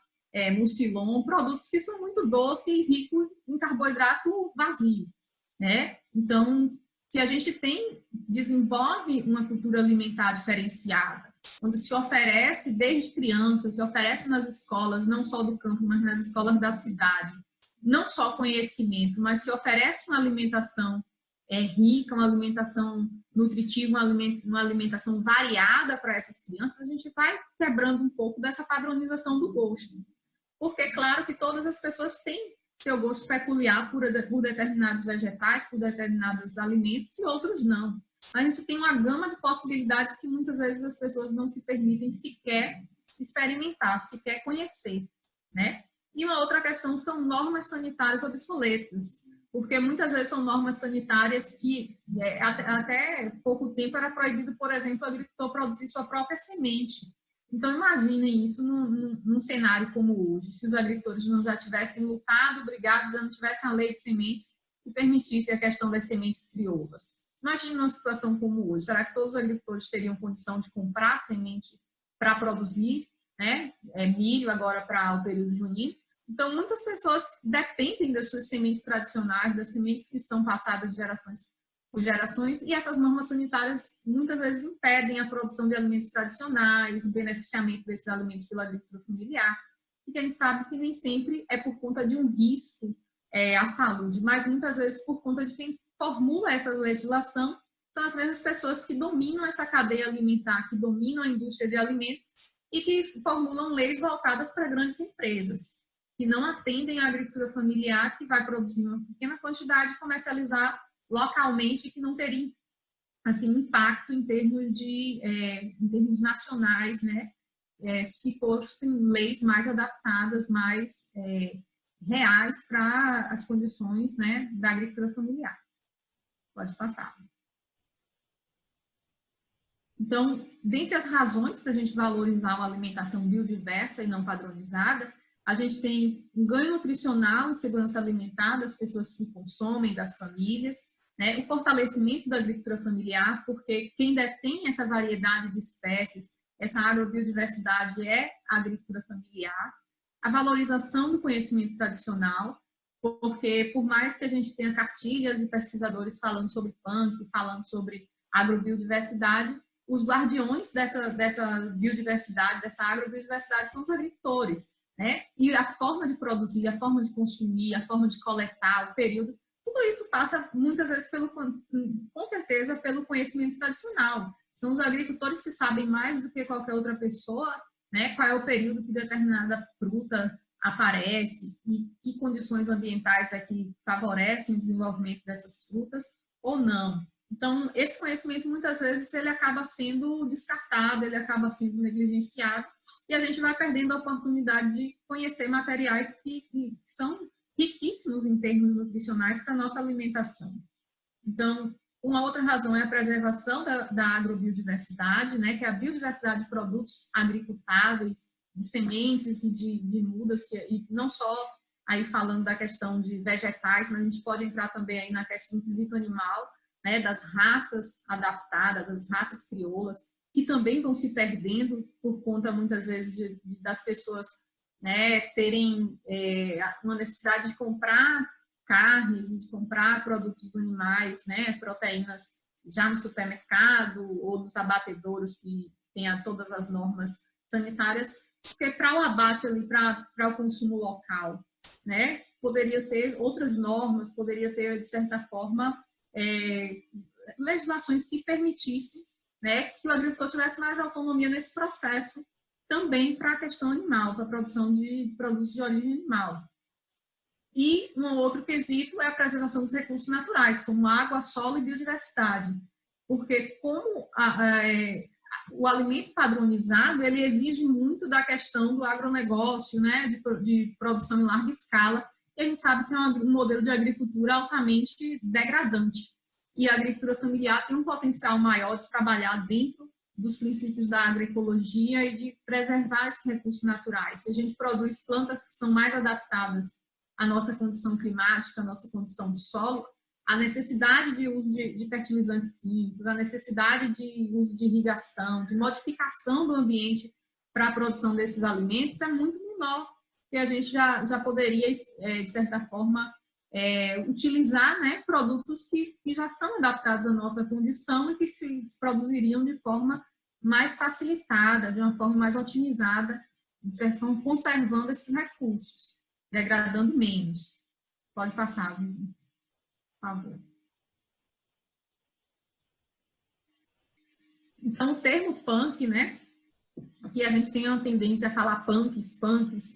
Speaker 4: mucilon, produtos que são muito doces e ricos em carboidrato vazio, né? Então, se a gente desenvolve uma cultura alimentar diferenciada, onde se oferece desde criança, se oferece nas escolas, não só do campo, mas nas escolas da cidade, não só conhecimento, mas se oferece uma alimentação rica, uma alimentação nutritiva, uma alimentação variada para essas crianças, a gente vai quebrando um pouco dessa padronização do gosto. Porque, claro, que todas as pessoas têm seu gosto peculiar por determinados vegetais, por determinados alimentos, e outros não. A gente tem uma gama de possibilidades que muitas vezes as pessoas não se permitem sequer experimentar, se quer conhecer, né? E uma outra questão são normas sanitárias obsoletas, porque muitas vezes são normas sanitárias que até pouco tempo era proibido, por exemplo, o agricultor produzir sua própria semente. Então, imaginem isso num cenário como hoje, se os agricultores não já tivessem lutado, brigado, já não tivessem a lei de sementes que permitisse a questão das sementes crioulas. Imagine uma situação como hoje. Será que todos os agricultores teriam condição de comprar semente para produzir, né? Milho agora para o período junino? Então, muitas pessoas dependem das suas sementes tradicionais, das sementes que são passadas de gerações por gerações, e essas normas sanitárias muitas vezes impedem a produção de alimentos tradicionais, o beneficiamento desses alimentos pela agricultura familiar, e que a gente sabe que nem sempre é por conta de um risco à saúde, mas muitas vezes por conta de quem formula essa legislação, são as mesmas pessoas que dominam essa cadeia alimentar, que dominam a indústria de alimentos e que formulam leis voltadas para grandes empresas, que não atendem à agricultura familiar, que vai produzir uma pequena quantidade e comercializar localmente, que não teria assim, impacto em termos nacionais, né? Se fossem leis mais adaptadas, mais reais para as condições, né, da agricultura familiar. Pode passar. Então, dentre as razões para a gente valorizar uma alimentação biodiversa e não padronizada, a gente tem um ganho nutricional e segurança alimentar das pessoas que consomem, das famílias, né? O fortalecimento da agricultura familiar, porque quem detém essa variedade de espécies, essa agrobiodiversidade é a agricultura familiar. A valorização do conhecimento tradicional, porque por mais que a gente tenha cartilhas e pesquisadores falando sobre punk, falando sobre agrobiodiversidade, os guardiões dessa biodiversidade, dessa agrobiodiversidade são os agricultores, né? E a forma de produzir, a forma de consumir, a forma de coletar, o período, tudo isso passa muitas vezes, com certeza, pelo conhecimento tradicional. São os agricultores que sabem mais do que qualquer outra pessoa, né, qual é o período que determinada fruta aparece e que condições ambientais é que favorecem o desenvolvimento dessas frutas ou não. Então, esse conhecimento, muitas vezes, ele acaba sendo descartado, ele acaba sendo negligenciado, e a gente vai perdendo a oportunidade de conhecer materiais que são riquíssimos em termos nutricionais para a nossa alimentação. Então, uma outra razão é a preservação da agrobiodiversidade, né, que é a biodiversidade de produtos agricultáveis, de sementes e de mudas, e não só aí falando da questão de vegetais, mas a gente pode entrar também aí na questão do quesito animal, né, das raças adaptadas, das raças crioulas, que também vão se perdendo por conta, muitas vezes, das pessoas, né, terem uma necessidade de comprar carnes, de comprar produtos animais, né, proteínas já no supermercado ou nos abatedouros que tenham todas as normas sanitárias, porque para o abate ali, para o consumo local, né, poderia ter outras normas, poderia ter, de certa forma, legislações que permitissem, né, que o agricultor tivesse mais autonomia nesse processo também para a questão animal, para a produção de produtos de origem animal. E um outro quesito é a preservação dos recursos naturais, como água, solo e biodiversidade. Porque como o alimento padronizado, ele exige muito da questão do agronegócio, né, de produção em larga escala, e a gente sabe que é um modelo de agricultura altamente degradante. E a agricultura familiar tem um potencial maior de trabalhar dentro dos princípios da agroecologia e de preservar esses recursos naturais. Se a gente produz plantas que são mais adaptadas à nossa condição climática, à nossa condição de solo, a necessidade de uso de fertilizantes químicos, a necessidade de uso de irrigação, de modificação do ambiente para a produção desses alimentos é muito menor, que a gente já poderia, de certa forma, utilizar, né, produtos que já são adaptados à nossa condição e que se produziriam de forma mais facilitada, de uma forma mais otimizada, de certa forma, conservando esses recursos, degradando menos. Pode passar, por favor. Então, o termo punk, né, que a gente tem uma tendência a falar punks,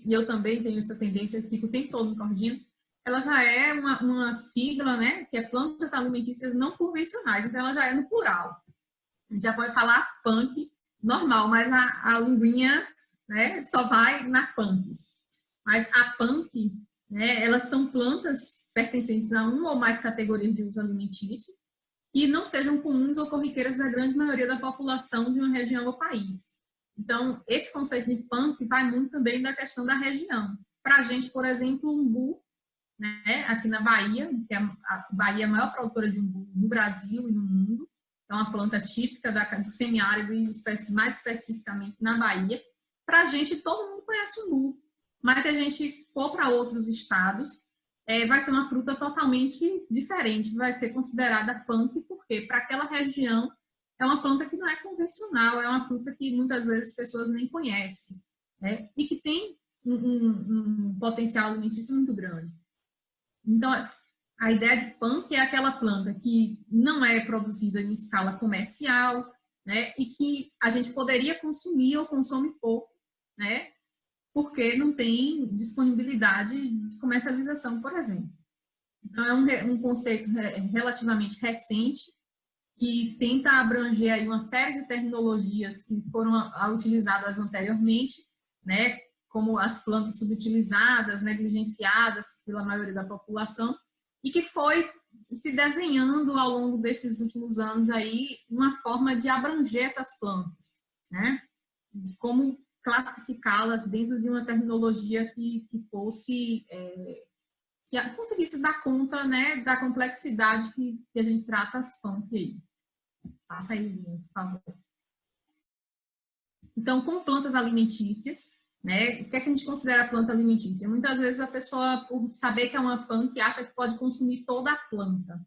Speaker 4: e eu também tenho essa tendência, fico o tempo todo me corrigindo, ela já é uma sigla, né, que é plantas alimentícias não convencionais, então ela já é no plural. A gente já pode falar as punk normal, mas a linguinha né, só vai na punks. Mas a punk, né, elas são plantas pertencentes a uma ou mais categorias de uso alimentício que não sejam comuns ou corriqueiras da grande maioria da população de uma região ou país. Então, esse conceito de punk vai muito também da questão da região. Para a gente, por exemplo, o umbu, né, aqui na Bahia, que a Bahia é a maior produtora de umbu no Brasil e no mundo, é uma planta típica do semiárido e mais especificamente na Bahia. Para a gente, todo mundo conhece o umbu, mas se a gente for para outros estados, vai ser uma fruta totalmente diferente, vai ser considerada punk, porque para aquela região é uma planta que não é convencional, é uma fruta que muitas vezes as pessoas nem conhecem, né? E que tem um potencial alimentício muito grande. Então, a ideia de punk é aquela planta que não é produzida em escala comercial, né? E que a gente poderia consumir ou consome pouco, né? Porque não tem disponibilidade de comercialização, por exemplo. Então, é um conceito relativamente recente, que tenta abranger aí uma série de tecnologias que foram utilizadas anteriormente, né, como as plantas subutilizadas, negligenciadas pela maioria da população, e que foi se desenhando ao longo desses últimos anos aí uma forma de abranger essas plantas, né, de como classificá-las dentro de uma tecnologia que fosse que conseguisse dar conta, né, da complexidade que a gente trata as punk aí. Passa aí, por favor. Então, com plantas alimentícias, né, o que é que a gente considera planta alimentícia? Muitas vezes a pessoa, por saber que é uma punk, acha que pode consumir toda a planta.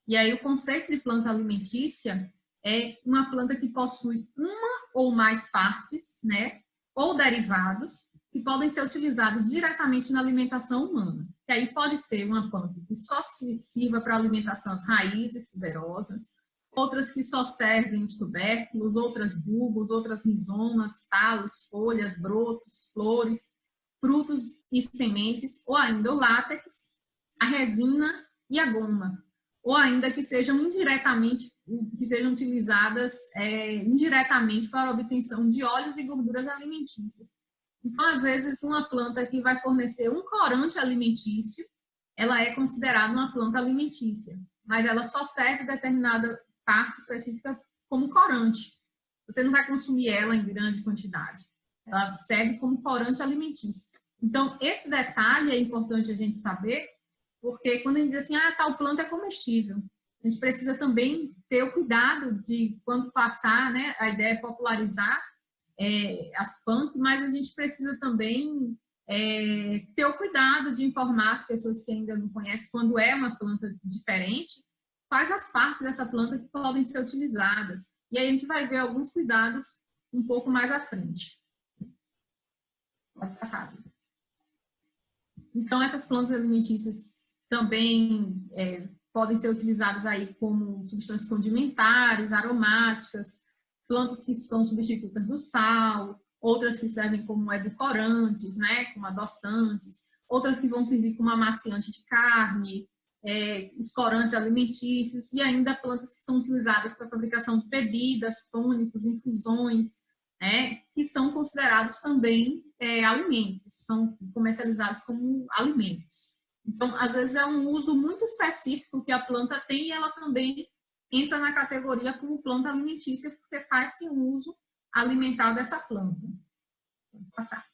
Speaker 4: E aí o conceito de planta alimentícia é uma planta que possui uma ou mais partes, né, ou derivados, que podem ser utilizados diretamente na alimentação humana. Que aí pode ser uma planta que só sirva para alimentação as raízes tuberosas, outras que só servem os tubérculos, outras bulbos, outras rizomas, talos, folhas, brotos, flores, frutos e sementes, ou ainda o látex, a resina e a goma, ou ainda que sejam utilizadas indiretamente para a obtenção de óleos e gorduras alimentícias. Então, às vezes, uma planta que vai fornecer um corante alimentício, ela é considerada uma planta alimentícia, mas ela só serve determinada parte específica como corante. Você não vai consumir ela em grande quantidade. Ela serve como corante alimentício. Então, esse detalhe é importante a gente saber, porque quando a gente diz assim, tal planta é comestível, a gente precisa também ter o cuidado de, quando passar, né, a ideia é popularizar as punk, mas a gente precisa também ter o cuidado de informar as pessoas que ainda não conhecem, quando é uma planta diferente, quais as partes dessa planta que podem ser utilizadas. E aí a gente vai ver alguns cuidados um pouco mais à frente. Pode passar. Então, essas plantas alimentícias também podem ser utilizadas aí como substâncias condimentares, aromáticas, plantas que são substitutas do sal, outras que servem como edulcorantes, né, como adoçantes, outras que vão servir como amaciante de carne, os corantes alimentícios, e ainda plantas que são utilizadas para a fabricação de bebidas, tônicos, infusões, que são considerados também alimentos, são comercializados como alimentos. Então, às vezes é um uso muito específico que a planta tem e ela também entra na categoria como planta alimentícia, porque faz-se um uso alimentar dessa planta. Vou passar.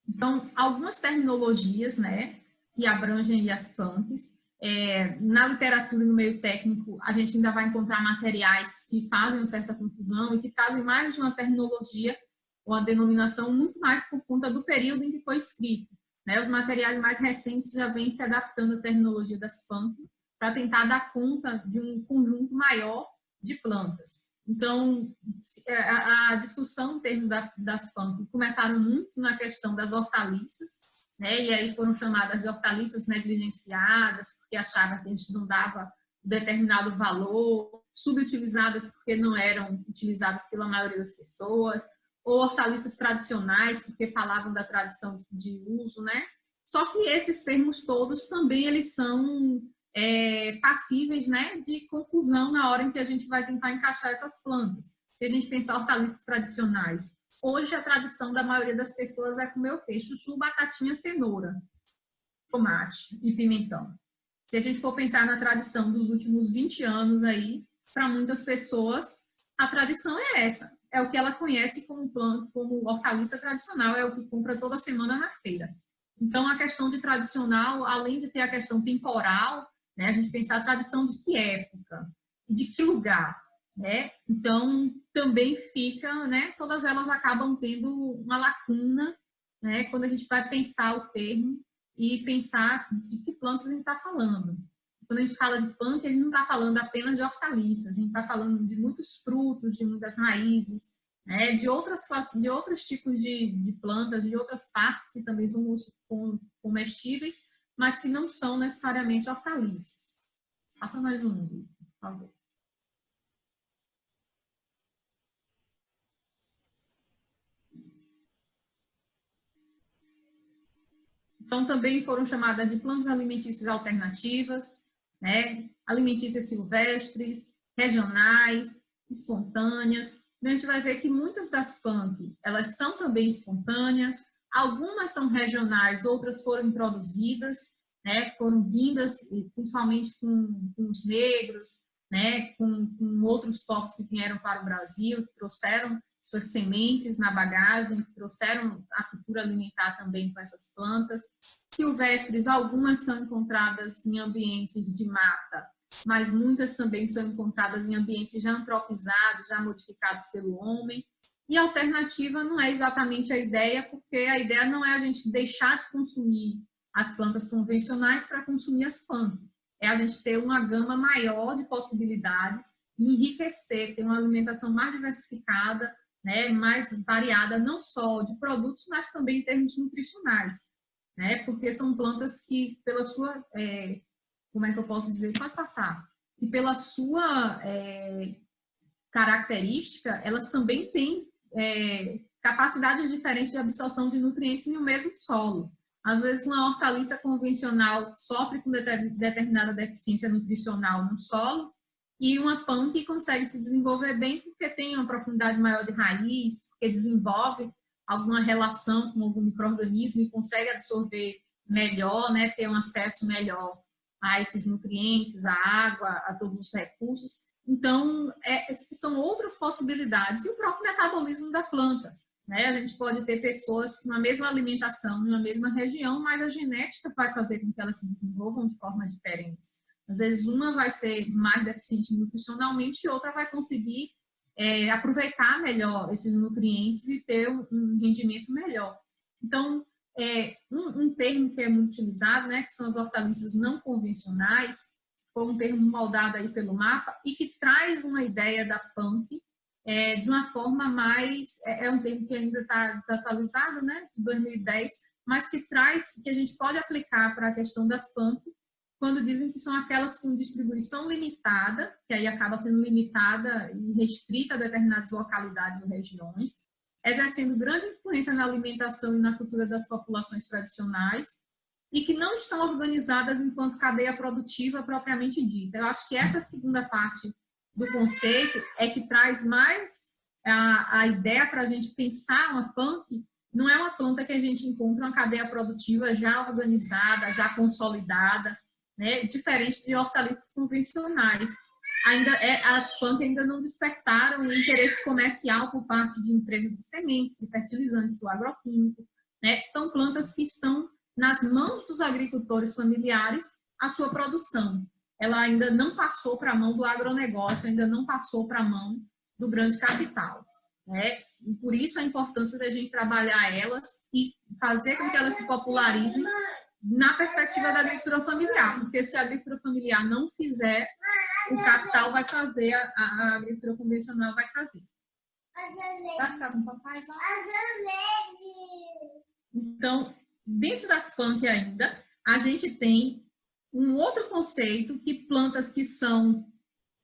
Speaker 4: Então, algumas terminologias, né, que abrangem as punks. Na literatura e no meio técnico, a gente ainda vai encontrar materiais que fazem uma certa confusão e que trazem mais de uma terminologia ou uma denominação muito mais por conta do período em que foi escrito, né? Os materiais mais recentes já vêm se adaptando à terminologia das punks para tentar dar conta de um conjunto maior de plantas. Então, a discussão em termos das punks começaram muito na questão das hortaliças, né? E aí foram chamadas de hortaliças negligenciadas, porque achavam que a gente não dava determinado valor, subutilizadas porque não eram utilizadas pela maioria das pessoas, ou hortaliças tradicionais, porque falavam da tradição de uso, né? Só que esses termos todos também eles são passíveis, né, de confusão na hora em que a gente vai tentar encaixar essas plantas. Se a gente pensar hortaliças tradicionais, hoje a tradição da maioria das pessoas é comer o quê? Chuchu, batatinha, cenoura, tomate e pimentão. Se a gente for pensar na tradição dos últimos 20 anos aí, para muitas pessoas, a tradição é essa. É o que ela conhece como planta, como hortaliça tradicional, é o que compra toda semana na feira. Então, a questão de tradicional, além de ter a questão temporal, né, a gente pensar a tradição de que época e de que lugar, né? Então, também fica, né, todas elas acabam tendo uma lacuna, né, quando a gente vai pensar o termo e pensar de que plantas a gente está falando. Quando a gente fala de planta, a gente não está falando apenas de hortaliças, a gente está falando de muitos frutos, de muitas raízes, né, de outras classes, de outros tipos de plantas, de outras partes que também são comestíveis, mas que não são necessariamente hortaliças. Passa mais um, por favor. Então, também foram chamadas de plantas alimentícias alternativas, né? Alimentícias silvestres, regionais, espontâneas. A gente vai ver que muitas das punk, elas são também espontâneas, algumas são regionais, outras foram introduzidas, né? Foram vindas, principalmente com os negros, né? Com outros povos que vieram para o Brasil, que trouxeram suas sementes na bagagem, que trouxeram a cultura alimentar também com essas plantas. Silvestres, algumas são encontradas em ambientes de mata, mas muitas também são encontradas em ambientes já antropizados, já modificados pelo homem. E a alternativa não é exatamente a ideia, porque a ideia não é a gente deixar de consumir as plantas convencionais para consumir as punk. É a gente ter uma gama maior de possibilidades e enriquecer, ter uma alimentação mais diversificada, né, mais variada, não só de produtos, mas também em termos nutricionais, né, porque são plantas que, pela sua, como é que eu posso dizer, pode passar, e pela sua característica, elas também têm capacidades diferentes de absorção de nutrientes no mesmo solo. Às vezes, uma hortaliça convencional sofre com determinada deficiência nutricional no solo, e uma punk consegue se desenvolver bem porque tem uma profundidade maior de raiz, porque desenvolve alguma relação com algum micro-organismo e consegue absorver melhor, né, ter um acesso melhor a esses nutrientes, à água, a todos os recursos. Então, são outras possibilidades. E o próprio metabolismo da planta, né? A gente pode ter pessoas com a mesma alimentação, numa mesma região, mas a genética vai fazer com que elas se desenvolvam de formas diferentes. Às vezes, uma vai ser mais deficiente nutricionalmente e outra vai conseguir aproveitar melhor esses nutrientes e ter um rendimento melhor. Então, um termo que é muito utilizado, né, que são as hortaliças não convencionais, foi um termo moldado aí pelo mapa e que traz uma ideia da punk de uma forma mais... É um termo que ainda está desatualizado, né, de 2010, mas que a gente pode aplicar para a questão das punk, quando dizem que são aquelas com distribuição limitada, que aí acaba sendo limitada e restrita a determinadas localidades ou regiões, exercendo grande influência na alimentação e na cultura das populações tradicionais, e que não estão organizadas enquanto cadeia produtiva propriamente dita. Eu acho que essa segunda parte do conceito é que traz mais a ideia para a gente pensar uma punk. Não é uma planta que a gente encontra uma cadeia produtiva já organizada, já consolidada, né, diferente de hortaliças convencionais. As punk ainda não despertaram o interesse comercial por parte de empresas de sementes, de fertilizantes ou agroquímicos, né? São plantas que estão nas mãos dos agricultores familiares a sua produção. Ela ainda não passou para a mão do agronegócio, ainda não passou para a mão do grande capital, né? E por isso a importância da gente trabalhar elas e fazer com que elas se popularizem na perspectiva da agricultura familiar, porque se a agricultura familiar não fizer, o capital vai fazer, a agricultura convencional vai fazer. Vai ficar com o papai? Vai. Então, dentro das punk ainda, a gente tem um outro conceito que plantas que são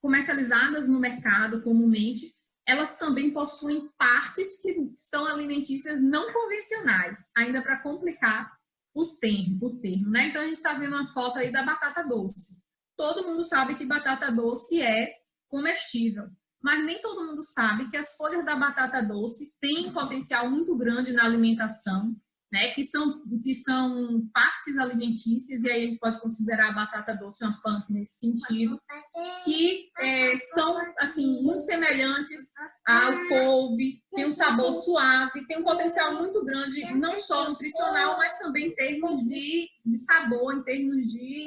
Speaker 4: comercializadas no mercado comumente, elas também possuem partes que são alimentícias não convencionais, ainda para complicar o termo, né? Então, a gente está vendo uma foto aí da batata doce. Todo mundo sabe que batata doce é comestível, mas nem todo mundo sabe que as folhas da batata doce têm um potencial muito grande na alimentação, né, que são partes alimentícias, e aí a gente pode considerar a batata doce uma pump nesse sentido, que são, assim, muito semelhantes ao couve, tem um sabor suave, tem um potencial muito grande, não só nutricional, mas também em termos de sabor, em termos de,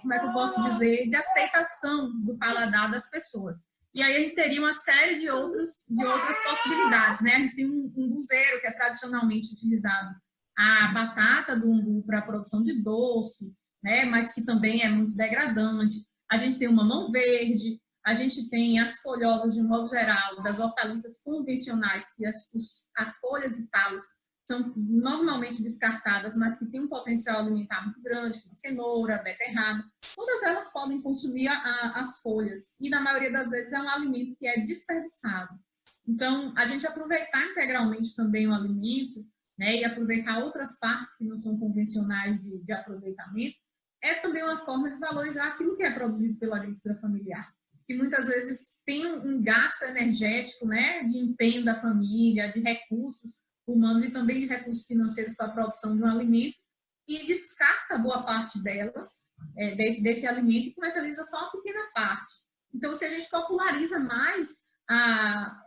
Speaker 4: como é que eu posso dizer, de aceitação do paladar das pessoas. E aí a gente teria uma série de outras possibilidades, né? A gente tem um umbuzeiro, que é tradicionalmente utilizado a batata do umbu para a produção de doce, né? Mas que também é muito degradante. A gente tem o mamão verde, a gente tem as folhosas, de um modo geral, das hortaliças convencionais, que as folhas e talos são normalmente descartadas, mas que têm um potencial alimentar muito grande, como cenoura, beterraba. Todas elas podem consumir as folhas, e na maioria das vezes é um alimento que é desperdiçado. Então, a gente aproveitar integralmente também o alimento, né, e aproveitar outras partes que não são convencionais de aproveitamento, é também uma forma de valorizar aquilo que é produzido pela agricultura familiar, que muitas vezes tem um gasto energético, né, de empenho da família, de recursos humanos e também de recursos financeiros para a produção de um alimento, e descarta boa parte delas, desse alimento, e comercializa só uma pequena parte. Então, se a gente populariza mais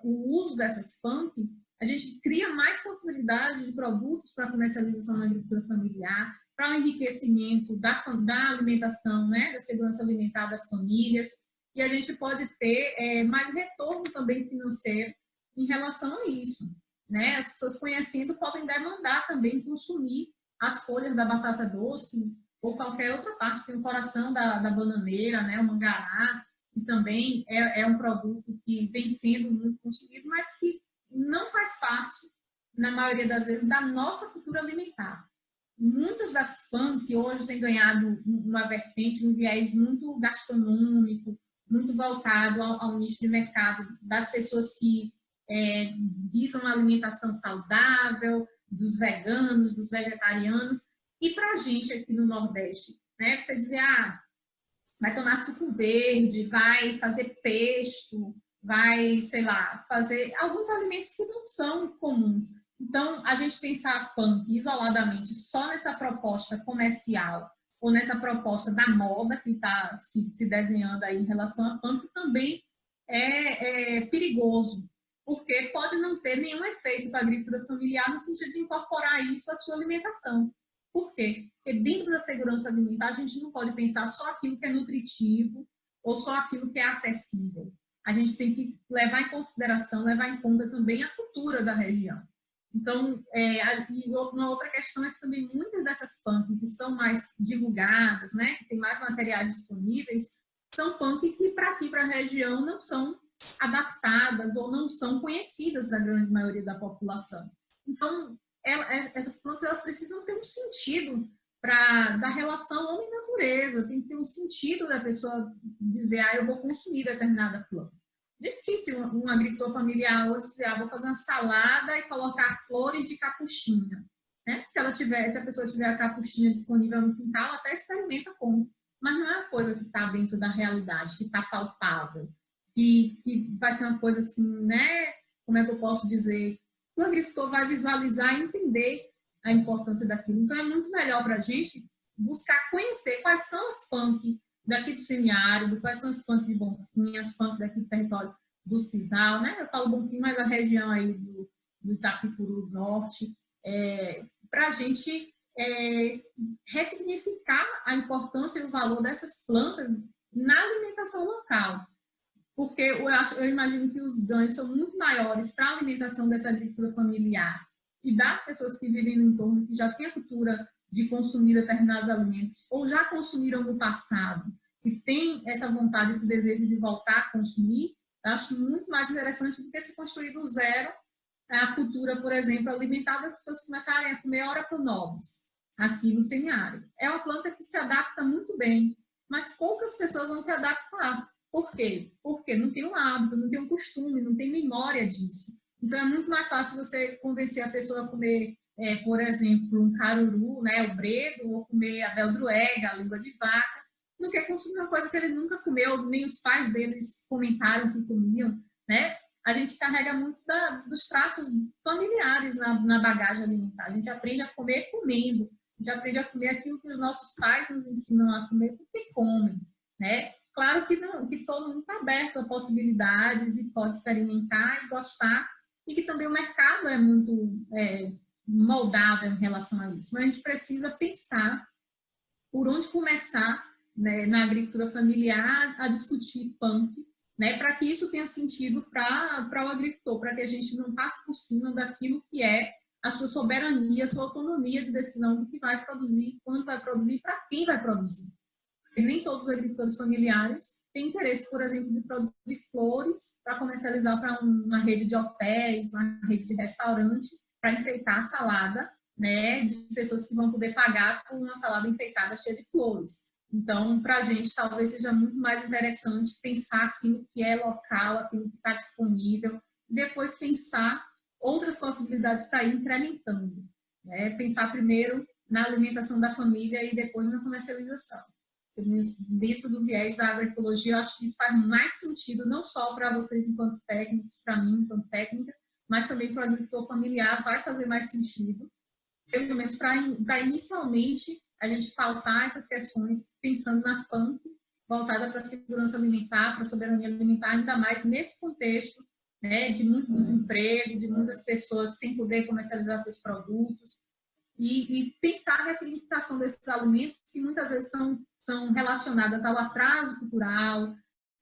Speaker 4: o uso dessas pump, a gente cria mais possibilidades de produtos para comercialização na agricultura familiar, para o enriquecimento da alimentação, né, da segurança alimentar das famílias, e a gente pode ter mais retorno também financeiro em relação a isso. Né? As pessoas conhecendo podem demandar também consumir as folhas da batata doce ou qualquer outra parte. Tem o coração da bananeira, né? O mangará, que também é um produto que vem sendo muito consumido, mas que não faz parte, na maioria das vezes, da nossa cultura alimentar. Muitas das pães que hoje têm ganhado uma vertente, um viés muito gastronômico, muito voltado ao nicho de mercado das pessoas que visam uma alimentação saudável, dos veganos, dos vegetarianos, e para a gente aqui no Nordeste, né? Você dizer, vai tomar suco verde, vai fazer pesto, vai, sei lá, fazer alguns alimentos que não são comuns. Então, a gente pensar a pump isoladamente só nessa proposta comercial ou nessa proposta da moda que está se desenhando aí em relação à pump também é perigoso, porque pode não ter nenhum efeito para a agricultura familiar no sentido de incorporar isso à sua alimentação. Por quê? Porque dentro da segurança alimentar a gente não pode pensar só aquilo que é nutritivo ou só aquilo que é acessível. A gente tem que levar em consideração, levar em conta também a cultura da região. Então, e uma outra questão é que também muitas dessas pump que são mais divulgadas, né, que tem mais materiais disponíveis, são pump que para aqui, para a região, não são adaptadas ou não são conhecidas da grande maioria da população. Então, essas plantas elas precisam ter um sentido da relação homem-natureza, tem que ter um sentido da pessoa dizer, eu vou consumir determinada planta. Difícil um agricultor familiar hoje dizer, vou fazer uma salada e colocar flores de capuchinha. Né? Se a pessoa tiver a capuchinha disponível no quintal, ela até experimenta como. Mas não é uma coisa que está dentro da realidade, que está palpável. Que vai ser uma coisa assim, né? Como é que eu posso dizer? O agricultor vai visualizar e entender a importância daquilo. Então, é muito melhor para a gente buscar conhecer quais são as pump daqui do semiárido, quais são as pump de Bonfim, as pump daqui do território do Cisal, né? Eu falo Bonfim, mas a região aí do Itapicuru Norte, para a gente ressignificar a importância e o valor dessas plantas na alimentação local. Porque eu imagino que os ganhos são muito maiores para a alimentação dessa agricultura familiar e das pessoas que vivem no entorno, que já têm a cultura de consumir determinados alimentos ou já consumiram no passado e tem essa vontade, esse desejo de voltar a consumir. Eu acho muito mais interessante do que se construir do zero a cultura, por exemplo, alimentar das pessoas começarem a comer ora pro nobis aqui no semiárido. É uma planta que se adapta muito bem, mas poucas pessoas vão se adaptar. Por quê? Porque não tem um hábito, não tem um costume, não tem memória disso. Então, é muito mais fácil você convencer a pessoa a comer, por exemplo, um caruru, né, o bredo, ou comer a beldroega, a língua de vaca, do que consumir uma coisa que ele nunca comeu, nem os pais deles comentaram que comiam, né? A gente carrega muito dos traços familiares na bagagem alimentar. A gente aprende a comer comendo, a gente aprende a comer aquilo que os nossos pais nos ensinam a comer porque comem, né? Claro que todo mundo está aberto a possibilidades e pode experimentar e gostar, e que também o mercado é muito moldável em relação a isso. Mas a gente precisa pensar por onde começar, né, na agricultura familiar a discutir punk, né, para que isso tenha sentido para o agricultor, para que a gente não passe por cima daquilo que é a sua soberania, a sua autonomia de decisão do que vai produzir, quando vai produzir, para quem vai produzir. E nem todos os agricultores familiares têm interesse, por exemplo, de produzir flores para comercializar para uma rede de hotéis, uma rede de restaurante, para enfeitar a salada, né, de pessoas que vão poder pagar por uma salada enfeitada cheia de flores. Então, para a gente, talvez seja muito mais interessante pensar aquilo que é local, aquilo que está disponível, e depois pensar outras possibilidades para ir incrementando, né? Pensar primeiro na alimentação da família e depois na comercialização. Dentro do viés da agroecologia, eu acho que isso faz mais sentido, não só para vocês enquanto técnicos, para mim enquanto técnica, mas também para o agricultor familiar vai fazer mais sentido, pelo menos para inicialmente a gente pautar essas questões pensando na PAMP, voltada para a segurança alimentar, para a soberania alimentar, ainda mais nesse contexto, né, de muito desemprego, de muitas pessoas sem poder comercializar seus produtos, e pensar a ressignificação desses alimentos que muitas vezes são relacionadas ao atraso cultural,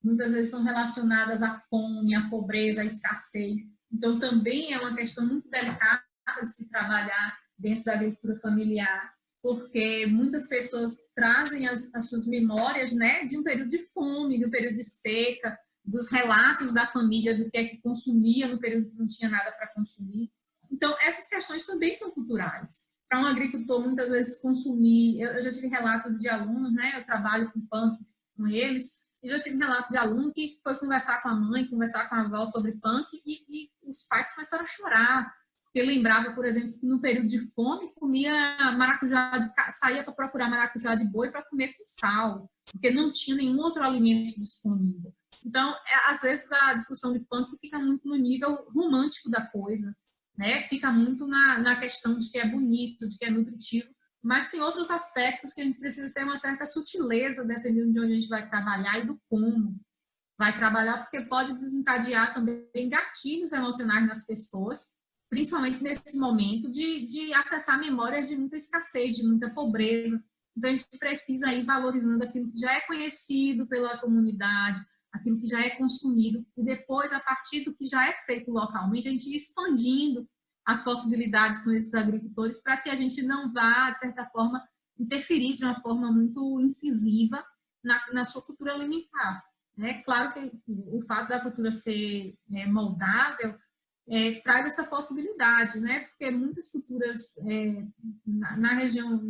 Speaker 4: muitas vezes são relacionadas à fome, à pobreza, à escassez. Então, também é uma questão muito delicada de se trabalhar dentro da agricultura familiar, porque muitas pessoas trazem as suas memórias, né, de um período de fome, de um período de seca, dos relatos da família, do que é que consumia no período que não tinha nada para consumir. Então, essas questões também são culturais. Para um agricultor, muitas vezes, consumir... Eu já tive relato de alunos, né? Eu trabalho com punk com eles, e já tive relato de aluno que foi conversar com a mãe, conversar com a avó sobre punk, e os pais começaram a chorar. Porque lembrava, por exemplo, que no período de fome comia maracujá, saía para procurar maracujá de boi para comer com sal, porque não tinha nenhum outro alimento disponível. Então, às vezes, a discussão de punk fica muito no nível romântico da coisa, né? Fica muito na questão de que é bonito, de que é nutritivo, mas tem outros aspectos que a gente precisa ter uma certa sutileza, dependendo de onde a gente vai trabalhar e do como vai trabalhar, porque pode desencadear também gatilhos emocionais nas pessoas, principalmente nesse momento de acessar memórias de muita escassez, de muita pobreza. Então, a gente precisa ir valorizando aquilo que já é conhecido pela comunidade, aquilo que já é consumido, e depois, a partir do que já é feito localmente, a gente ir expandindo as possibilidades com esses agricultores para que a gente não vá, de certa forma, interferir de uma forma muito incisiva na sua cultura alimentar. É claro que o fato da cultura ser moldável traz essa possibilidade, né? Porque muitas culturas na região,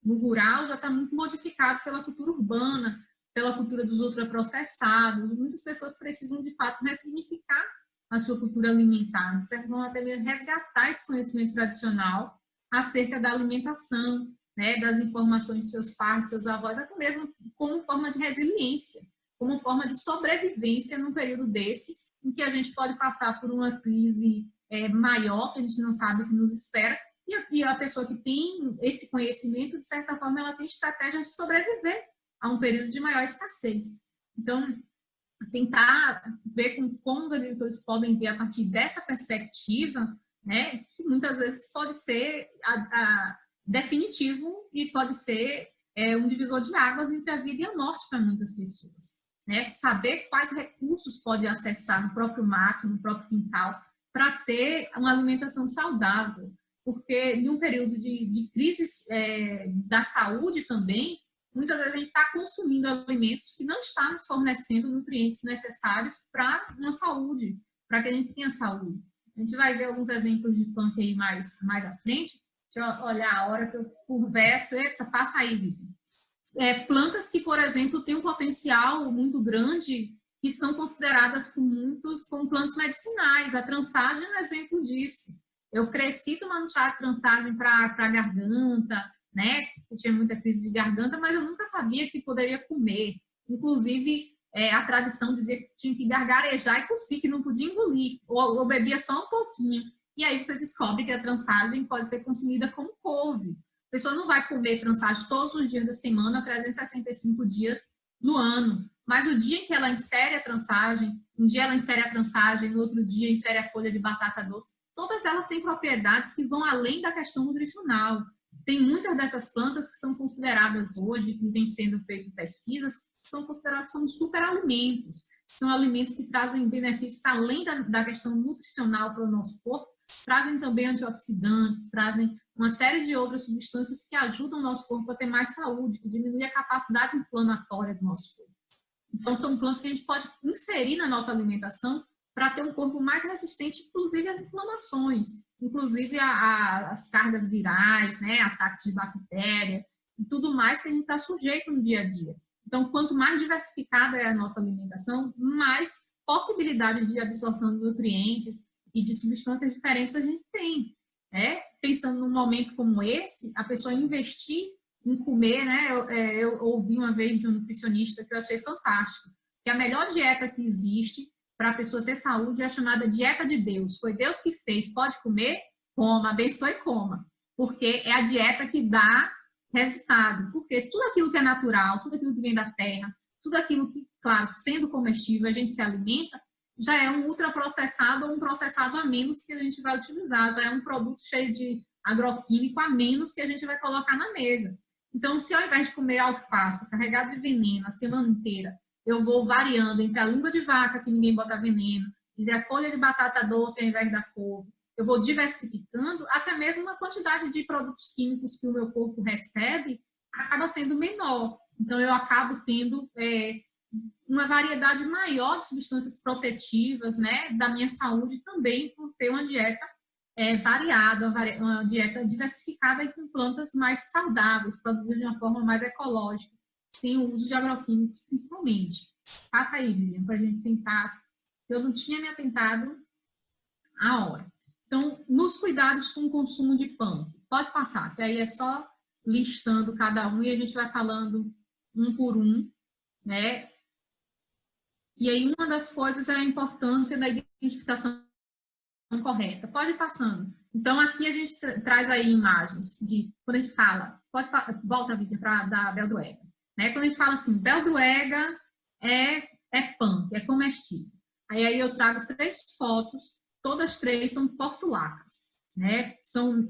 Speaker 4: no rural, já está muito modificado pela cultura urbana, pela cultura dos ultraprocessados. Muitas pessoas precisam, de fato, ressignificar a sua cultura alimentar, de certa forma, até mesmo resgatar esse conhecimento tradicional acerca da alimentação, né, das informações de seus pais, de seus avós, até mesmo como forma de resiliência, como forma de sobrevivência num período desse, em que a gente pode passar por uma crise maior, que a gente não sabe o que nos espera, e a pessoa que tem esse conhecimento, de certa forma, ela tem estratégias de sobreviver a um período de maior escassez. Então, tentar ver como os agricultores podem ver a partir dessa perspectiva, né, que muitas vezes pode ser definitivo e pode ser um divisor de águas entre a vida e a morte para muitas pessoas. Né? Saber quais recursos pode acessar no próprio mato, no próprio quintal, para ter uma alimentação saudável. Porque em um período de crise da saúde também, muitas vezes a gente está consumindo alimentos que não estão nos fornecendo nutrientes necessários para uma saúde, para que a gente tenha saúde. A gente vai ver alguns exemplos de punk aí mais à frente. Deixa eu olhar a hora que eu converso. Eita, passa aí, Vitor. Plantas que, por exemplo, têm um potencial muito grande, que são consideradas por muitos como plantas medicinais. A transagem é um exemplo disso. Eu cresci tomando chá de transagem para a garganta, né? Eu tinha muita crise de garganta, mas eu nunca sabia que poderia comer. Inclusive, a tradição dizia que tinha que gargarejar e cuspir, que não podia engolir, ou bebia só um pouquinho. E aí você descobre que a trançagem pode ser consumida como couve. A pessoa não vai comer trançagem todos os dias da semana, 365 dias no ano. Mas o dia em que ela insere a trançagem, um dia ela insere a trançagem, no outro dia insere a folha de batata doce, todas elas têm propriedades que vão além da questão nutricional. Tem muitas dessas plantas que são consideradas hoje, que vem sendo feitas pesquisas, são consideradas como superalimentos. São alimentos que trazem benefícios além da questão nutricional para o nosso corpo, trazem também antioxidantes, trazem uma série de outras substâncias que ajudam o nosso corpo a ter mais saúde, que diminui a capacidade inflamatória do nosso corpo. Então, são plantas que a gente pode inserir na nossa alimentação para ter um corpo mais resistente, inclusive às inflamações, inclusive às cargas virais, né, ataques de bactéria e tudo mais que a gente está sujeito no dia a dia. Então, quanto mais diversificada é a nossa alimentação, mais possibilidades de absorção de nutrientes e de substâncias diferentes a gente tem. Pensando num momento como esse, a pessoa investir em comer, né? Eu ouvi uma vez de um nutricionista que eu achei fantástico, que a melhor dieta que existe para a pessoa ter saúde é a chamada dieta de Deus. Foi Deus que fez, pode comer? Coma, abençoe e coma. Porque é a dieta que dá resultado. Porque tudo aquilo que é natural, tudo aquilo que vem da terra, tudo aquilo que, claro, sendo comestível, a gente se alimenta, já é um ultraprocessado ou um processado a menos que a gente vai utilizar, já é um produto cheio de agroquímico a menos que a gente vai colocar na mesa. Então, se ao invés de comer alface carregado de veneno a semana inteira, eu vou variando entre a língua de vaca, que ninguém bota veneno, entre a folha de batata doce ao invés da couve, eu vou diversificando, até mesmo a quantidade de produtos químicos que o meu corpo recebe acaba sendo menor. Então, eu acabo tendo uma variedade maior de substâncias protetivas, né, da minha saúde também, por ter uma dieta variada, uma dieta diversificada e com plantas mais saudáveis, produzidas de uma forma mais ecológica, sem o uso de agroquímicos, principalmente. Passa aí, Lilian, para a gente tentar. Eu não tinha me atentado à hora. Então, nos cuidados com o consumo de pão, pode passar, que aí é só listando cada um e a gente vai falando um por um, né? E aí uma das coisas é a importância da identificação correta. Pode ir passando. Então, aqui a gente traz aí imagens de, quando a gente fala, volta a vídeo para da beldroega, né? Quando a gente fala assim, beldroega é pão, é comestível. Aí eu trago 3 fotos, todas 3 são portulacas, né? São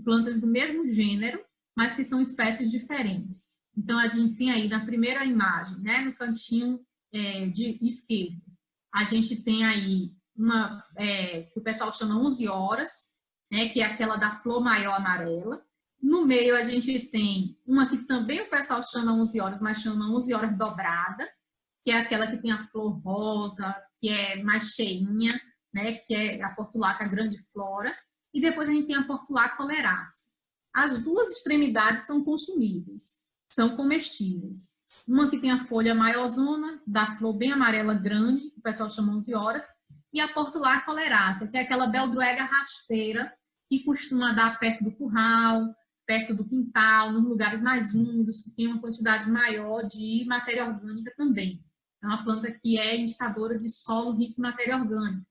Speaker 4: plantas do mesmo gênero, mas que são espécies diferentes. Então, a gente tem aí na primeira imagem, né, no cantinho de esquerdo, a gente tem aí uma que o pessoal chama 11 horas, né, que é aquela da flor maior amarela. No meio, a gente tem uma que também o pessoal chama 11 horas, mas chama 11 horas dobrada, que é aquela que tem a flor rosa, que é mais cheinha, né, que é a portulaca grande flora. E depois a gente tem a portulaca oleracea. As duas extremidades são consumíveis, são comestíveis. Uma que tem a folha maiorzona, da flor bem amarela grande, que o pessoal chama 11 horas, e a portulaca oleracea, que é aquela beldroega rasteira, que costuma dar perto do curral, perto do quintal, nos lugares mais úmidos, que tem uma quantidade maior de matéria orgânica também. É uma planta que é indicadora de solo rico em matéria orgânica.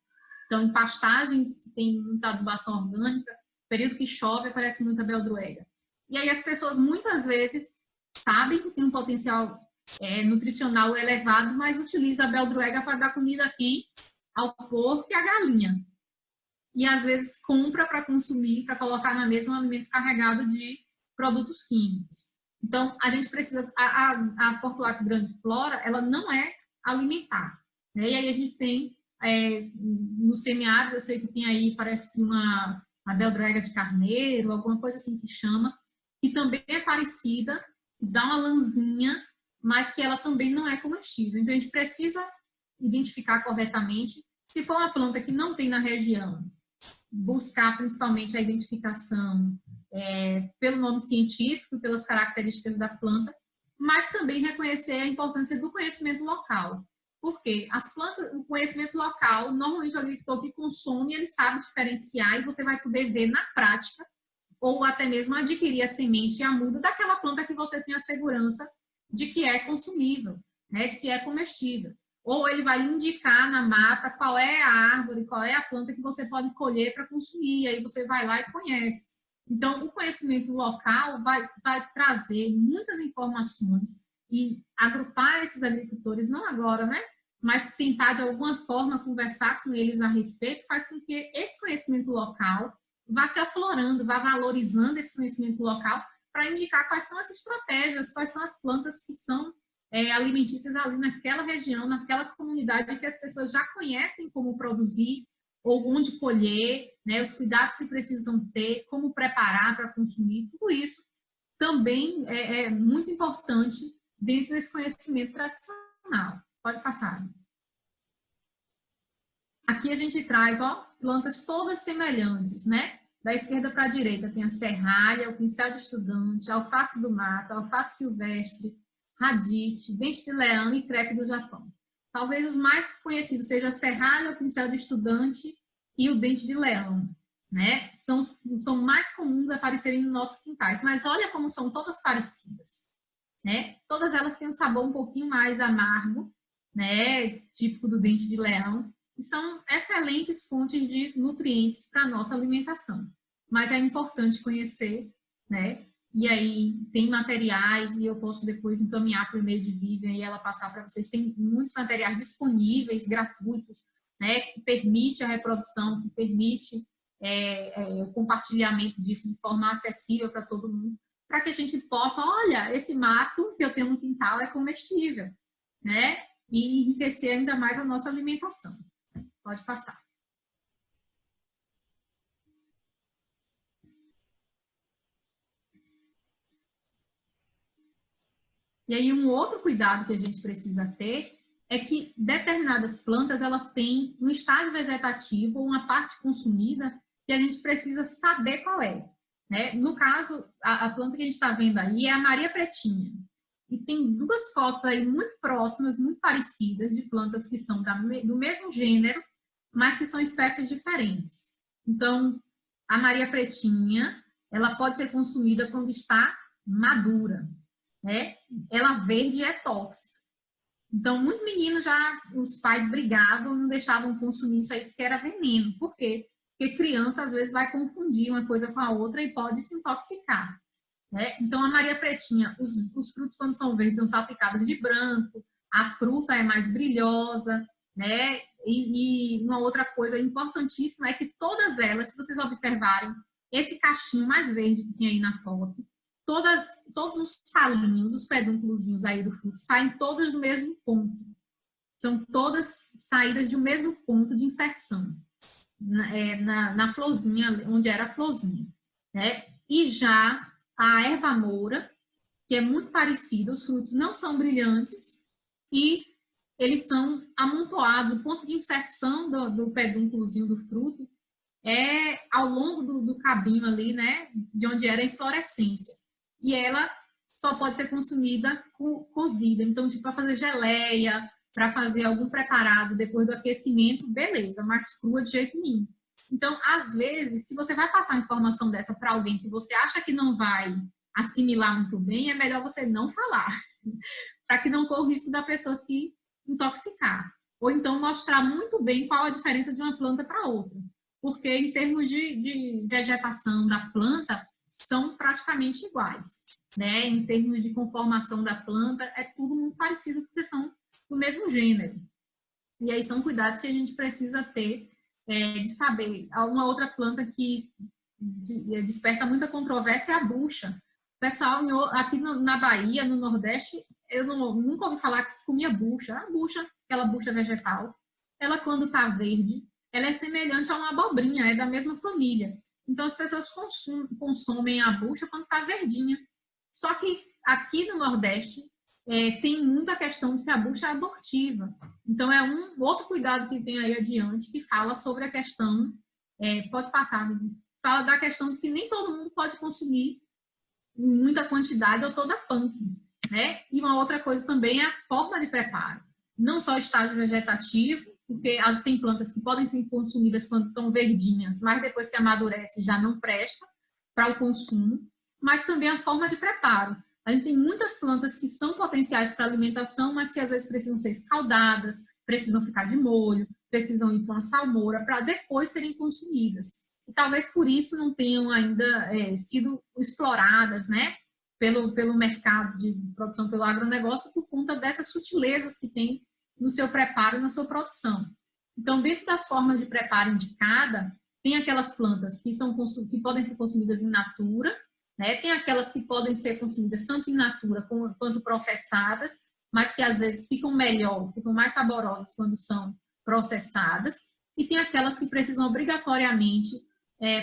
Speaker 4: Então, em pastagens que tem muita adubação orgânica, período que chove, aparece muita beldroega. E aí as pessoas muitas vezes sabem que tem um potencial nutricional elevado, mas utiliza a beldroega para dar comida a quem? Ao porco e à galinha. E às vezes compra para consumir, para colocar na mesa um alimento carregado de produtos químicos. Então, a gente precisa... A portulaca grande flora, ela não é alimentar, né? E aí a gente tem, no semiárido, eu sei que tem aí, parece que uma beldroega de carneiro, alguma coisa assim que chama, que também é parecida, que dá uma lãzinha, mas que ela também não é comestível. Então, a gente precisa identificar corretamente. Se for uma planta que não tem na região, buscar principalmente a identificação pelo nome científico, pelas características da planta, mas também reconhecer a importância do conhecimento local. Porque as plantas, o conhecimento local, normalmente o agricultor que consome, ele sabe diferenciar e você vai poder ver na prática ou até mesmo adquirir a semente e a muda daquela planta que você tem a segurança de que é consumível, né, de que é comestível. Ou ele vai indicar na mata qual é a árvore, qual é a planta que você pode colher para consumir, e aí você vai lá e conhece. Então, o conhecimento local vai trazer muitas informações e agrupar esses agricultores, não agora, né, mas tentar de alguma forma conversar com eles a respeito, faz com que esse conhecimento local vá se aflorando, vá valorizando esse conhecimento local para indicar quais são as estratégias, quais são as plantas que são alimentícias ali naquela região, naquela comunidade que as pessoas já conhecem como produzir ou onde colher, né, os cuidados que precisam ter, como preparar para consumir, tudo isso também é muito importante dentro desse conhecimento tradicional. Pode passar. Aqui a gente traz, ó, plantas todas semelhantes, né? Da esquerda para a direita tem a serralha, o pincel de estudante, a alface do mato, a alface silvestre, radite, dente de leão e crepe do Japão. Talvez os mais conhecidos sejam a serralha, o pincel de estudante e o dente de leão, né? São mais comuns aparecerem nos nossos quintais, mas olha como são todas parecidas, né? Todas elas têm um sabor um pouquinho mais amargo, né? Típico do dente de leão, e são excelentes fontes de nutrientes para a nossa alimentação. Mas é importante conhecer, né? E aí tem materiais, e eu posso depois encaminhar para o e-mail de Vivian e ela passar para vocês. Tem muitos materiais disponíveis, gratuitos, né? Que permite a reprodução, que permite o compartilhamento disso de forma acessível para todo mundo, para que a gente possa, olha, esse mato que eu tenho no quintal é comestível, né? E enriquecer ainda mais a nossa alimentação. Pode passar. E aí um outro cuidado que a gente precisa ter é que determinadas plantas, elas têm um estágio vegetativo ou uma parte consumida que a gente precisa saber qual é, né? No caso, a planta que a gente está vendo aí é a Maria Pretinha. E tem duas fotos aí muito próximas, muito parecidas, de plantas que são do mesmo gênero, mas que são espécies diferentes. Então, a Maria Pretinha, ela pode ser consumida quando está madura, né? Ela verde é tóxica. Então, muitos meninos já, os pais brigavam, não deixavam consumir isso aí porque era veneno. Por quê? Porque criança, às vezes, vai confundir uma coisa com a outra e pode se intoxicar, né? Então, a Maria Pretinha, os frutos, quando são verdes, são salpicados de branco, a fruta é mais brilhosa, né? E uma outra coisa importantíssima é que todas elas, se vocês observarem, esse cachinho mais verde que tem aí na foto, todos os falinhos, os pedúnculozinhos aí do fruto, saem todas do mesmo ponto. São todas saídas do mesmo ponto de inserção, na florzinha, onde era a florzinha, né? E já a erva moura, que é muito parecida, os frutos não são brilhantes e eles são amontoados, o ponto de inserção do pedúnculozinho do fruto é ao longo do cabinho ali, né? De onde era a inflorescência. E ela só pode ser consumida cozida. Então, tipo, para fazer geleia, para fazer algum preparado depois do aquecimento, beleza, mas crua de jeito nenhum. Então, às vezes, se você vai passar uma informação dessa para alguém que você acha que não vai assimilar muito bem, é melhor você não falar, para que não corra o risco da pessoa se intoxicar. Ou então mostrar muito bem qual a diferença de uma planta para outra. Porque em termos de vegetação da planta, são praticamente iguais, né? Em termos de conformação da planta, é tudo muito parecido, porque são do mesmo gênero. E aí são cuidados que a gente precisa ter, de saber. Uma outra planta que desperta muita controvérsia é a bucha. O pessoal aqui na Bahia, no Nordeste, eu nunca ouvi falar que se comia bucha. A bucha, aquela bucha vegetal, ela quando está verde, ela é semelhante a uma abobrinha, é da mesma família. Então, as pessoas consomem a bucha quando está verdinha. Só que aqui no Nordeste tem muita questão de que a bucha é abortiva. Então, é um outro cuidado que tem aí adiante, que fala sobre a questão, pode passar, fala da questão de que nem todo mundo pode consumir em muita quantidade ou toda punk, né? E uma outra coisa também é a forma de preparo. Não só o estágio vegetativo, porque tem plantas que podem ser consumidas quando estão verdinhas, mas depois que amadurece já não presta, para o consumo, mas também a forma de preparo. A gente tem muitas plantas que são potenciais para alimentação, mas que às vezes precisam ser escaldadas, precisam ficar de molho, precisam ir para uma salmoura para depois serem consumidas. E talvez por isso não tenham ainda sido exploradas, né, pelo mercado de produção, pelo agronegócio, por conta dessas sutilezas que tem no seu preparo e na sua produção. Então, dentro das formas de preparo indicada, tem aquelas plantas que podem ser consumidas in natura, né? Tem aquelas que podem ser consumidas tanto in natura quanto processadas, mas que às vezes ficam melhor, ficam mais saborosas quando são processadas. E tem aquelas que precisam obrigatoriamente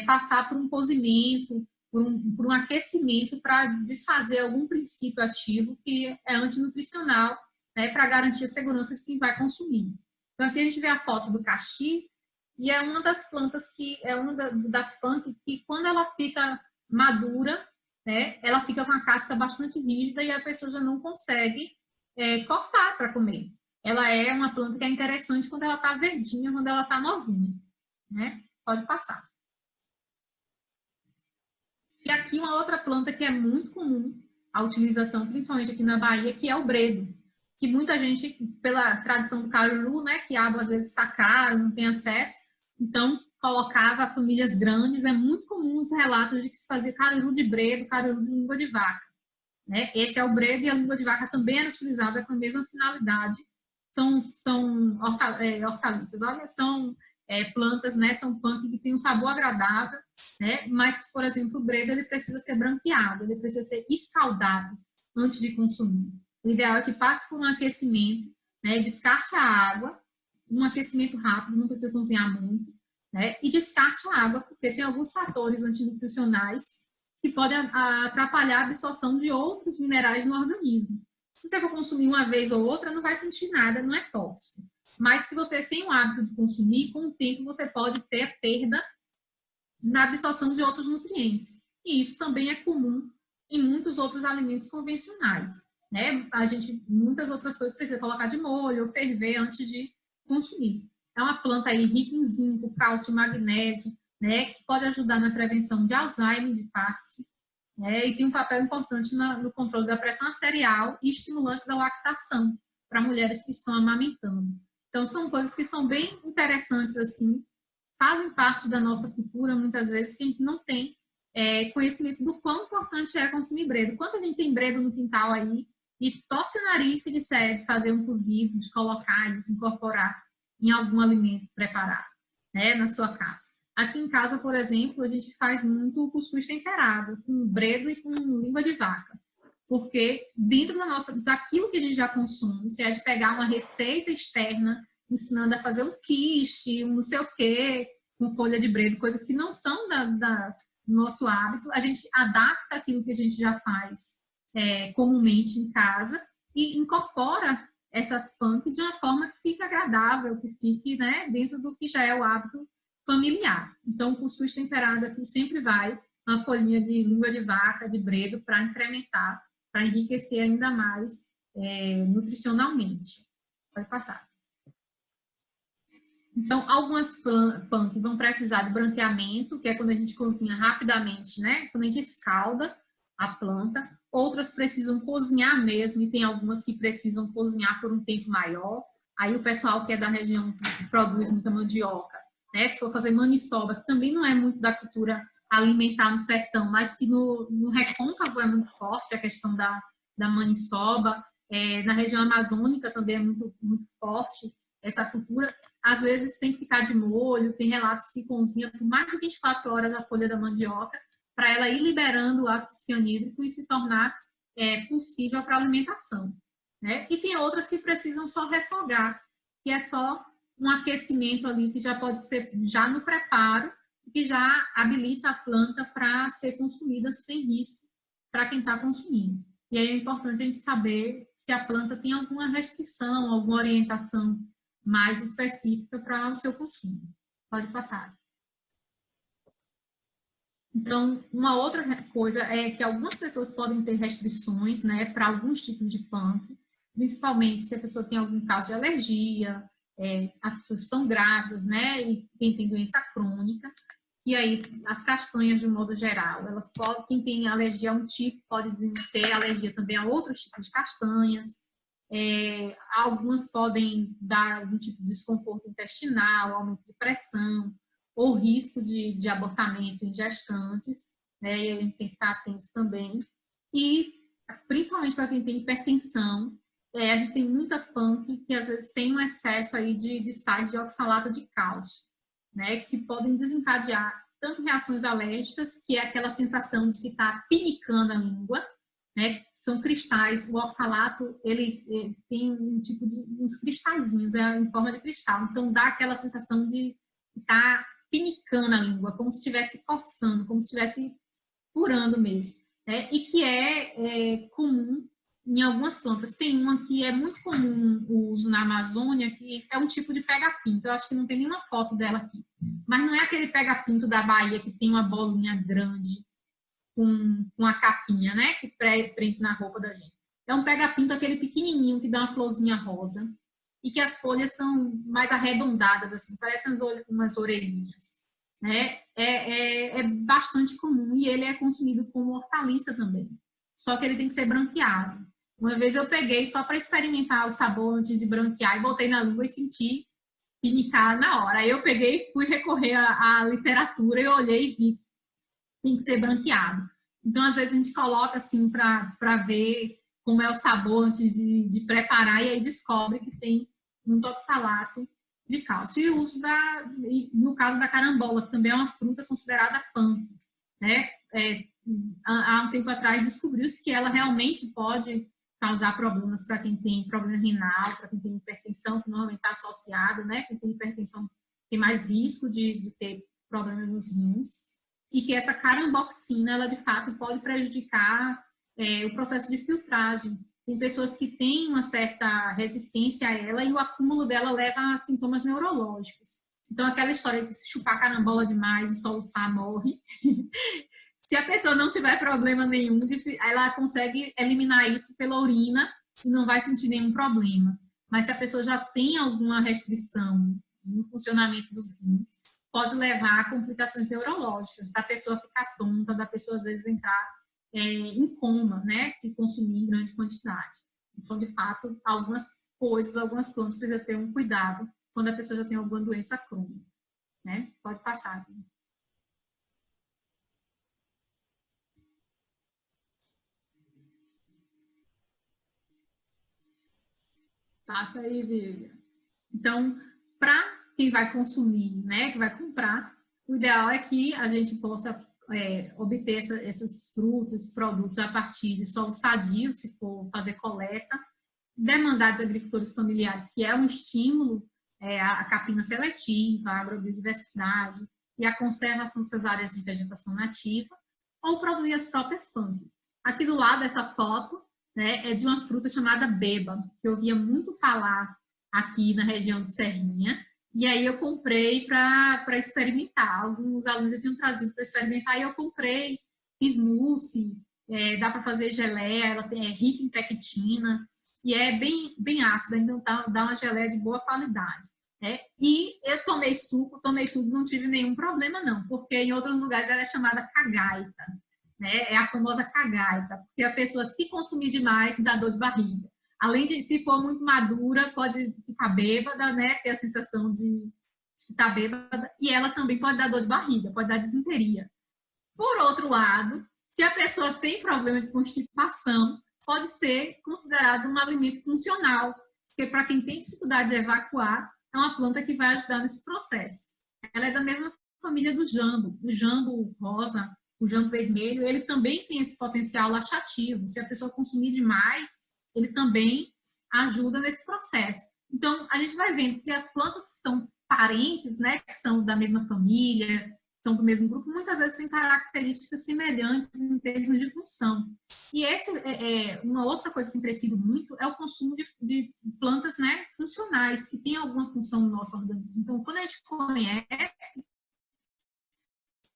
Speaker 4: passar por um cozimento, por um aquecimento para desfazer algum princípio ativo que é antinutricional, né, para garantir a segurança de quem vai consumir. Então aqui a gente vê a foto do caxi, e é uma das plantas das punk que quando ela fica madura, né, ela fica com a casca bastante rígida e a pessoa já não consegue cortar para comer. Ela é uma planta que é interessante quando ela está verdinha, quando ela está novinha, né? Pode passar. E aqui uma outra planta que é muito comum a utilização, principalmente aqui na Bahia, que é o bredo, que muita gente, pela tradição do caruru, né, que a água às vezes está caro, não tem acesso, então colocava as famílias grandes. É muito comum os relatos de que se fazia caruru de bredo, caruru de língua de vaca, né? Esse é o bredo, e a língua de vaca também era utilizada com a mesma finalidade. São hortaliças, olha, são plantas, né, são punk que têm um sabor agradável, né, mas, por exemplo, o bredo ele precisa ser branqueado, ele precisa ser escaldado antes de consumir. O ideal é que passe por um aquecimento, né, descarte a água, um aquecimento rápido, não precisa cozinhar muito, né, e descarte a água, porque tem alguns fatores antinutricionais que podem atrapalhar a absorção de outros minerais no organismo. Se você for consumir uma vez ou outra, não vai sentir nada, não é tóxico. Mas se você tem o hábito de consumir, com o tempo você pode ter perda na absorção de outros nutrientes. E isso também é comum em muitos outros alimentos convencionais, né? A gente, muitas outras coisas precisa colocar de molho ou ferver antes de consumir. É uma planta aí rica em zinco, cálcio, magnésio, né? Que pode ajudar na prevenção de Alzheimer, de Parkinson, né? E tem um papel importante no controle da pressão arterial e estimulante da lactação para mulheres que estão amamentando. Então, são coisas que são bem interessantes, assim, fazem parte da nossa cultura, muitas vezes, que a gente não tem conhecimento do quão importante é consumir bredo. Quanto a gente tem bredo no quintal aí, e torce o nariz se disser de fazer um cozido, de colocar isso, incorporar em algum alimento preparado, né, na sua casa. Aqui em casa, por exemplo, a gente faz muito cuscuz temperado, com bredo e com língua de vaca. Porque dentro daquilo que a gente já consome, se é de pegar uma receita externa, ensinando a fazer um quiche, um não sei o quê, com folha de bredo, coisas que não são do nosso hábito, a gente adapta aquilo que a gente já faz comumente em casa e incorpora essas punk de uma forma que fique agradável, que fique, né, dentro do que já é o hábito familiar. Então, o cuscuz temperado aqui sempre vai uma folhinha de língua de vaca, de bredo, para incrementar, para enriquecer ainda mais nutricionalmente. Pode passar. Então, algumas punk vão precisar de branqueamento, que é quando a gente cozinha rapidamente, né? Quando a gente escalda a planta. Outras precisam cozinhar mesmo, e tem algumas que precisam cozinhar por um tempo maior. Aí o pessoal que é da região que produz muita mandioca, né? Se for fazer maniçoba, que também não é muito da cultura alimentar no sertão, mas que no recôncavo é muito forte a questão da maniçoba. Na região amazônica também é muito, muito forte essa cultura. Às vezes tem que ficar de molho, tem relatos que cozinham por mais de 24 horas a folha da mandioca para ela ir liberando o ácido cianídrico e se tornar possível para a alimentação, né? E tem outras que precisam só refogar, que é só um aquecimento ali que já pode ser já no preparo, que já habilita a planta para ser consumida sem risco para quem está consumindo. E aí é importante a gente saber se a planta tem alguma restrição, alguma orientação mais específica para o seu consumo. Pode passar. Então, uma outra coisa é que algumas pessoas podem ter restrições, né, para alguns tipos de punk, principalmente se a pessoa tem algum caso de alergia, as pessoas estão grávidas, né, e quem tem doença crônica. E aí, as castanhas, de um modo geral, elas podem, quem tem alergia a um tipo, pode ter alergia também a outros tipos de castanhas. Algumas podem dar algum tipo de desconforto intestinal, aumento de pressão, ou risco de abortamento em gestantes, né? E a gente tem que estar atento também. E, principalmente para quem tem hipertensão, a gente tem muita pump que às vezes tem um excesso aí de sais de oxalato de cálcio, né? Que podem desencadear tanto reações alérgicas, que é aquela sensação de que está pinicando a língua, né? São cristais, o oxalato, ele tem um tipo de uns cristalzinhos, em forma de cristal, então dá aquela sensação de estar tá pinicando a língua, como se estivesse coçando, como se estivesse furando mesmo, né? E que é comum em algumas plantas. Tem uma que é muito comum o uso na Amazônia, que é um tipo de pega-pinto. Eu acho que não tem nenhuma foto dela aqui. Mas não é aquele pega-pinto da Bahia que tem uma bolinha grande com a capinha, né? Que prende na roupa da gente. É um pega-pinto, aquele pequenininho que dá uma florzinha rosa e que as folhas são mais arredondadas, assim, parecem umas orelhinhas. Né? É bastante comum e ele é consumido como hortaliça também. Só que ele tem que ser branqueado. Uma vez eu peguei só para experimentar o sabor antes de branquear e botei na língua e senti pinicar na hora. Aí eu peguei, fui recorrer à literatura e olhei e vi tem que ser branqueado. Então, às vezes, a gente coloca assim para ver como é o sabor antes de preparar e aí descobre que tem um oxalato de cálcio. E o uso no caso da carambola, que também é uma fruta considerada punk, né? Há um tempo atrás descobriu-se que ela realmente pode causar problemas para quem tem problema renal, para quem tem hipertensão, que normalmente está associado, né? Quem tem hipertensão tem mais risco de ter problemas nos rins. E que essa caramboxina, ela de fato pode prejudicar o processo de filtragem. Tem pessoas que têm uma certa resistência a ela e o acúmulo dela leva a sintomas neurológicos. Então, aquela história de se chupar carambola demais e soluçar, morre. Se a pessoa não tiver problema nenhum, ela consegue eliminar isso pela urina e não vai sentir nenhum problema. Mas se a pessoa já tem alguma restrição no funcionamento dos rins, pode levar a complicações neurológicas, da pessoa ficar tonta, da pessoa às vezes entrar em coma, né, se consumir em grande quantidade. Então, de fato, algumas plantas precisam ter um cuidado quando a pessoa já tem alguma doença crônica, né? Pode passar. Passa aí, Vivian. Então, para quem vai consumir, né, que vai comprar, o ideal é que a gente possa obter esses frutos, esses produtos a partir de solo sadio, se for fazer coleta, demandar de agricultores familiares, que é um estímulo à capina seletiva, à agrobiodiversidade e à conservação dessas áreas de vegetação nativa, ou produzir as próprias plantas. Aqui do lado, essa foto, né, é de uma fruta chamada beba, que eu ouvia muito falar aqui na região de Serrinha, e aí eu comprei para experimentar. Alguns alunos já tinham trazido para experimentar, e eu comprei, fiz mousse, dá para fazer geleia, ela é rica em pectina, e é bem ácida, então dá uma geleia de boa qualidade. E eu tomei suco, tomei tudo, não tive nenhum problema não, porque em outros lugares ela é chamada cagaita, né? É a famosa cagaita, porque a pessoa, se consumir demais, dá dor de barriga. Além de, se for muito madura, pode ficar bêbada, né? Ter a sensação de estar bêbada, e ela também pode dar dor de barriga, pode dar disenteria. Por outro lado, se a pessoa tem problema de constipação, pode ser considerado um alimento funcional, porque para quem tem dificuldade de evacuar, é uma planta que vai ajudar nesse processo. Ela é da mesma família do jambo. O jambo rosa, o jambo vermelho, ele também tem esse potencial laxativo. Se a pessoa consumir demais, ele também ajuda nesse processo. Então, a gente vai vendo que as plantas que são parentes, né, que são da mesma família, são do mesmo grupo, muitas vezes têm características semelhantes em termos de função. E uma outra coisa que tem crescido muito é o consumo de plantas, né, funcionais, que têm alguma função no nosso organismo. Então, quando a gente conhece,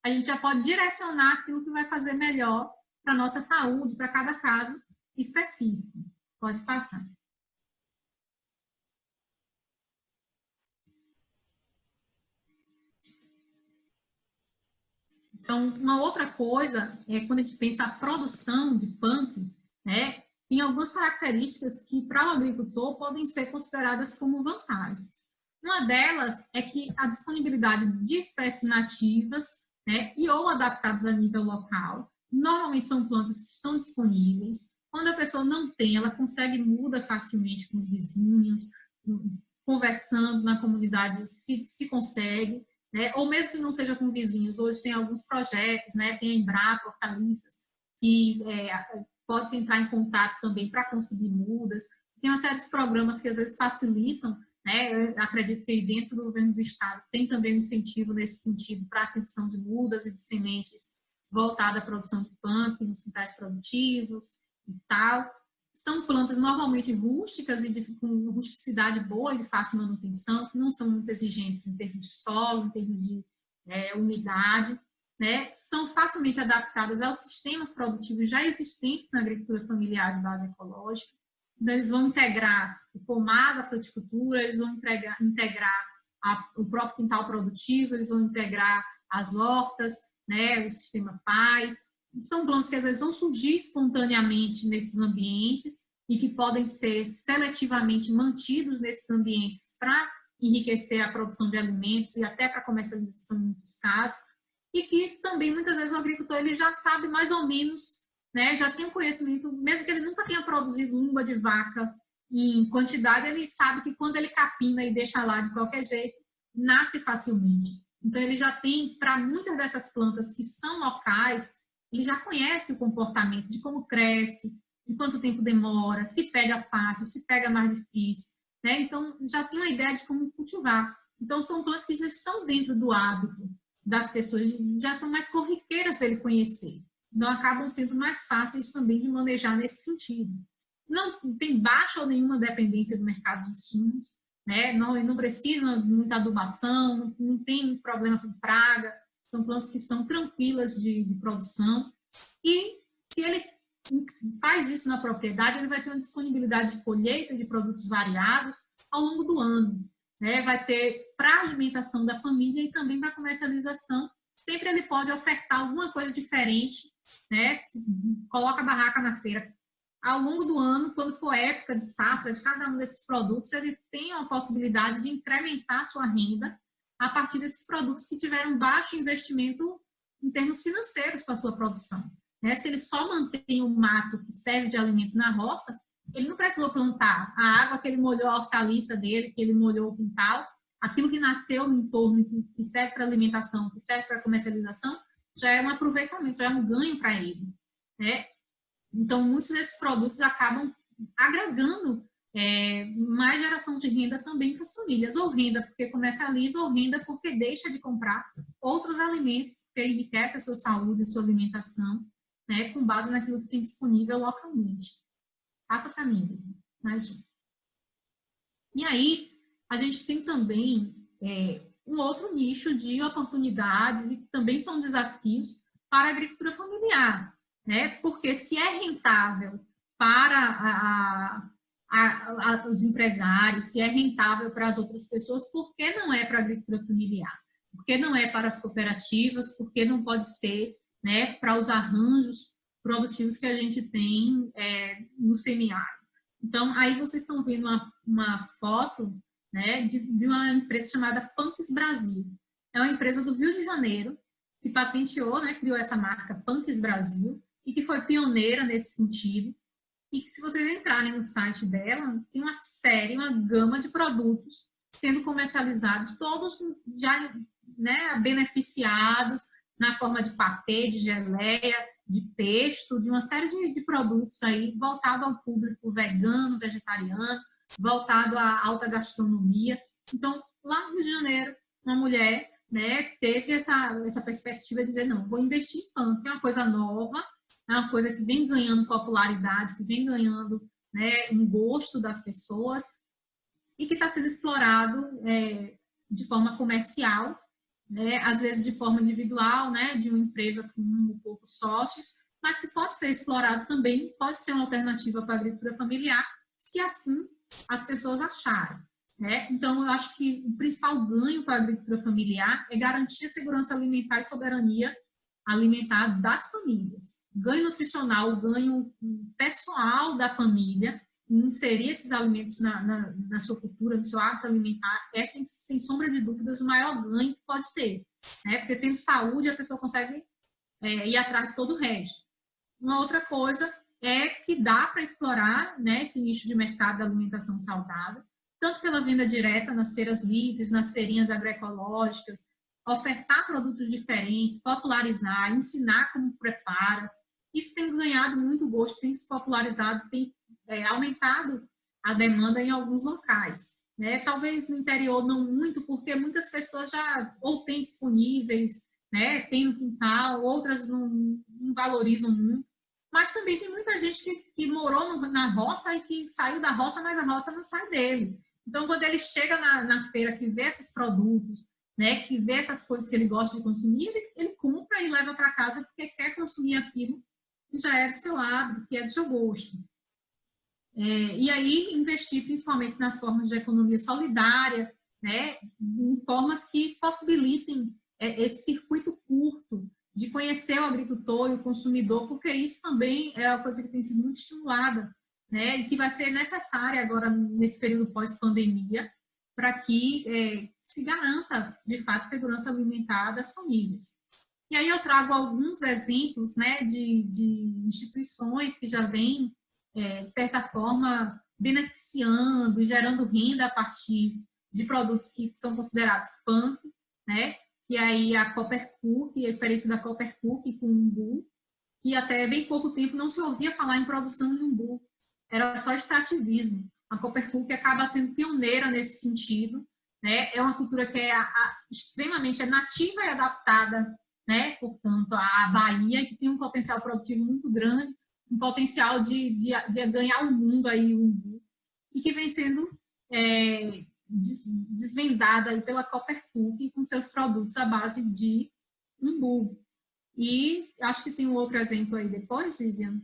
Speaker 4: a gente já pode direcionar aquilo que vai fazer melhor para a nossa saúde, para cada caso específico. Pode passar. Então, uma outra coisa é quando a gente pensa a produção de punk, né, tem algumas características que para o agricultor podem ser consideradas como vantagens. Uma delas é que a disponibilidade de espécies nativas, né, e ou adaptadas a nível local, normalmente são plantas que estão disponíveis. Quando a pessoa não tem, ela consegue mudar facilmente com os vizinhos, conversando na comunidade, se consegue, né? Ou mesmo que não seja com vizinhos. Hoje tem alguns projetos, né? Tem a Embrapa, Hortaliças, que pode entrar em contato também para conseguir mudas. Tem uma série de programas que às vezes facilitam, né? Eu acredito que aí dentro do governo do estado tem também um incentivo nesse sentido para a aquisição de mudas e de sementes voltada à produção de punk nos quintais produtivos e tal. São plantas normalmente rústicas e com rusticidade boa e de fácil manutenção, que não são muito exigentes em termos de solo, em termos de umidade, né? São facilmente adaptadas aos sistemas produtivos já existentes na agricultura familiar de base ecológica. Então, eles vão integrar o pomar da fruticultura, eles vão integrar o próprio quintal produtivo, eles vão integrar as hortas, né, o sistema PAS. São plantas que às vezes vão surgir espontaneamente nesses ambientes e que podem ser seletivamente mantidos nesses ambientes para enriquecer a produção de alimentos e até para comercialização em muitos casos, e que também muitas vezes o agricultor ele já sabe mais ou menos, né, já tem um conhecimento, mesmo que ele nunca tenha produzido língua de vaca em quantidade, ele sabe que quando ele capina e deixa lá de qualquer jeito, nasce facilmente. Então ele já tem, para muitas dessas plantas que são locais, ele já conhece o comportamento de como cresce, de quanto tempo demora, se pega fácil, se pega mais difícil, né? Então, já tem uma ideia de como cultivar. Então, são plantas que já estão dentro do hábito das pessoas, já são mais corriqueiras dele conhecer. Então, acabam sendo mais fáceis também de manejar nesse sentido. Não tem baixa ou nenhuma dependência do mercado de insumos, né? Não precisam de muita adubação, não tem problema com praga. São plantas que são tranquilas de produção. E se ele faz isso na propriedade, ele vai ter uma disponibilidade de colheita de produtos variados ao longo do ano, né? Vai ter para a alimentação da família e também para a comercialização. Sempre ele pode ofertar alguma coisa diferente, né? Coloca a barraca na feira. Ao longo do ano, quando for época de safra de cada um desses produtos, ele tem a possibilidade de incrementar a sua renda a partir desses produtos que tiveram baixo investimento em termos financeiros para a sua produção. Né? Se ele só mantém o mato que serve de alimento na roça, ele não precisou plantar. A água que ele molhou a hortaliça dele, que ele molhou o quintal, aquilo que nasceu no entorno, que serve para alimentação, que serve para comercialização, já é um aproveitamento, já é um ganho para ele. Né? Então, muitos desses produtos acabam agregando mais geração de renda também para as famílias, ou renda porque comercializa, ou renda porque deixa de comprar outros alimentos que enriquecem a sua saúde, a sua alimentação, né, com base naquilo que tem disponível localmente. Passa para mim, mais um. E aí, a gente tem também um outro nicho de oportunidades e que também são desafios para a agricultura familiar, né? Porque se é rentável para os empresários, se é rentável para as outras pessoas, por que não é para a agricultura familiar? Por que não é para as cooperativas? Por que não pode ser, né, para os arranjos produtivos que a gente tem no semiárido? Então, aí vocês estão vendo uma foto, né, de uma empresa chamada Punks Brasil. É uma empresa do Rio de Janeiro que patenteou, né, criou essa marca Punks Brasil e que foi pioneira nesse sentido. E que se vocês entrarem no site dela, tem uma gama de produtos sendo comercializados, todos já, né, beneficiados na forma de patê, de geleia, de pesto, de uma série de produtos aí voltado ao público vegano, vegetariano, voltado à alta gastronomia. Então, lá no Rio de Janeiro, uma mulher, né, teve essa perspectiva de dizer, não, vou investir em pão, que é uma coisa nova, é uma coisa que vem ganhando popularidade, que vem ganhando, né, um gosto das pessoas e que está sendo explorado de forma comercial, né, às vezes de forma individual, né, de uma empresa com um ou poucos sócios, mas que pode ser explorado também, pode ser uma alternativa para a agricultura familiar, se assim as pessoas acharem. Né? Então, eu acho que o principal ganho para a agricultura familiar é garantir a segurança alimentar e soberania alimentar das famílias. Ganho nutricional, ganho pessoal da família, inserir esses alimentos na sua cultura, no seu hábito alimentar, é, sem sombra de dúvidas, o maior ganho que pode ter. Né? Porque tendo saúde, a pessoa consegue ir atrás de todo o resto. Uma outra coisa é que dá para explorar, né, esse nicho de mercado da alimentação saudável, tanto pela venda direta nas feiras livres, nas feirinhas agroecológicas, ofertar produtos diferentes, popularizar, ensinar como prepara. Isso tem ganhado muito gosto, tem se popularizado, tem aumentado a demanda em alguns locais. Né? Talvez no interior não muito, porque muitas pessoas já ou têm disponíveis, né? Tem no quintal, outras não valorizam muito. Mas também tem muita gente que morou na roça e que saiu da roça, mas a roça não sai dele. Então, quando ele chega na feira, que vê esses produtos, né, que vê essas coisas que ele gosta de consumir, ele compra e leva para casa porque quer consumir aquilo que já é do seu hábito, que é do seu gosto. E aí, investir principalmente nas formas de economia solidária, né, em formas que possibilitem esse circuito curto de conhecer o agricultor e o consumidor, porque isso também é uma coisa que tem sido muito estimulada, né, e que vai ser necessária agora nesse período pós-pandemia para que se garanta, de fato, segurança alimentar das famílias. E aí eu trago alguns exemplos, né, de instituições que já vêm, de certa forma, beneficiando e gerando renda a partir de produtos que são considerados punk, né, que aí a Coppercook, a experiência da Coppercook com o umbu, que até bem pouco tempo não se ouvia falar em produção de umbu, era só extrativismo. A Coppercook acaba sendo pioneira nesse sentido, né? É uma cultura que é extremamente nativa e adaptada, né? Portanto, à Bahia, que tem um potencial produtivo muito grande, um potencial de ganhar o mundo aí, o umbu, e que vem sendo desvendada aí pela Coppercook com seus produtos à base de umbu. E acho que tem um outro exemplo aí depois, Vivian,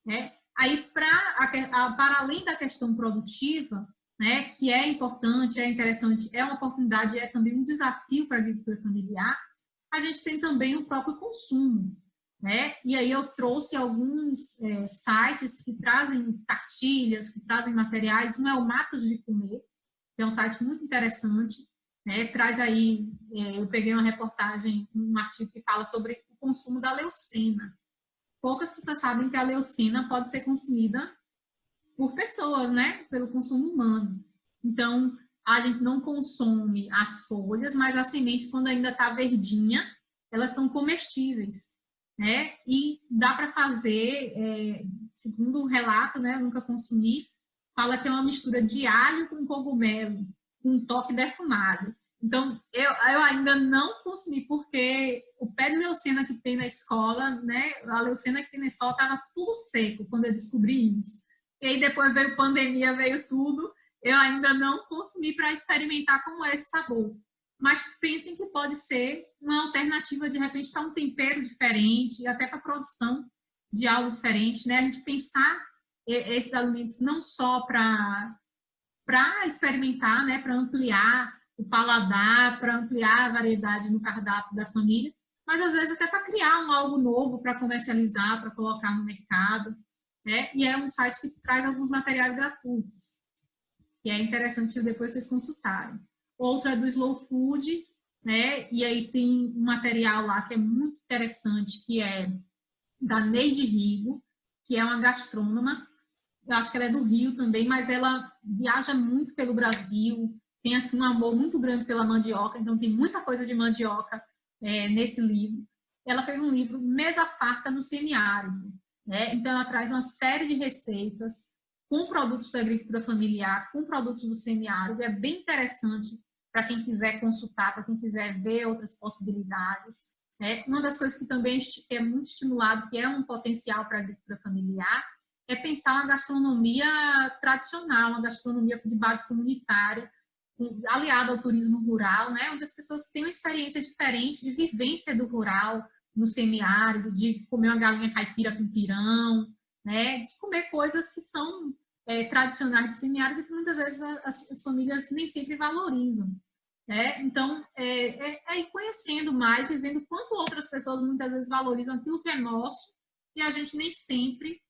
Speaker 4: né? Aí, para além da questão produtiva, né, que é importante, é interessante, é uma oportunidade, é também um desafio para a agricultura familiar, a gente tem também o próprio consumo. Né? E aí eu trouxe alguns sites que trazem cartilhas, que trazem materiais. Um é o Matos de Comer, que é um site muito interessante. Né? Traz aí, eu peguei uma reportagem, um artigo que fala sobre o consumo da leucena. Poucas pessoas sabem que a leucena pode ser consumida por pessoas, né? Pelo consumo humano. Então, a gente não consome as folhas, mas a semente, quando ainda está verdinha, elas são comestíveis, né? E dá para fazer, segundo o relato, né? Eu nunca consumi, fala que é uma mistura de alho com cogumelo, com um toque defumado. Então, eu ainda não consumi, porque o pé de leucena que tem na escola, né? A leucena que tem na escola estava tudo seco quando eu descobri isso. E aí depois veio pandemia, veio tudo. Eu ainda não consumi para experimentar como é esse sabor. Mas pensem que pode ser uma alternativa, de repente, para um tempero diferente, até para a produção de algo diferente, né? A gente pensar esses alimentos não só para experimentar, né? Para ampliar o paladar, para ampliar a variedade no cardápio da família, mas às vezes até para criar algo novo, para comercializar, para colocar no mercado. Né? E é um site que traz alguns materiais gratuitos, que é interessante depois vocês consultarem. Outra é do Slow Food, né? E aí tem um material lá que é muito interessante, que é da Neide Rigo, que é uma gastrônoma. Eu acho que ela é do Rio também, mas ela viaja muito pelo Brasil, tem assim um amor muito grande pela mandioca, então tem muita coisa de mandioca nesse livro. Ela fez um livro Mesa Farta no Semiárido, né? Então ela traz uma série de receitas com produtos da agricultura familiar, com produtos do semiárido. É bem interessante para quem quiser consultar, para quem quiser ver outras possibilidades. Uma das coisas que também é muito estimulado, que é um potencial para a agricultura familiar, é pensar uma gastronomia tradicional, uma gastronomia de base comunitária, aliado ao turismo rural, né, onde as pessoas têm uma experiência diferente de vivência do rural no semiárido, de comer uma galinha caipira com pirão, né, de comer coisas que são tradicionais do semiárido, que muitas vezes as famílias nem sempre valorizam. Então, é ir conhecendo mais e vendo quanto outras pessoas muitas vezes valorizam aquilo que é nosso e a gente nem sempre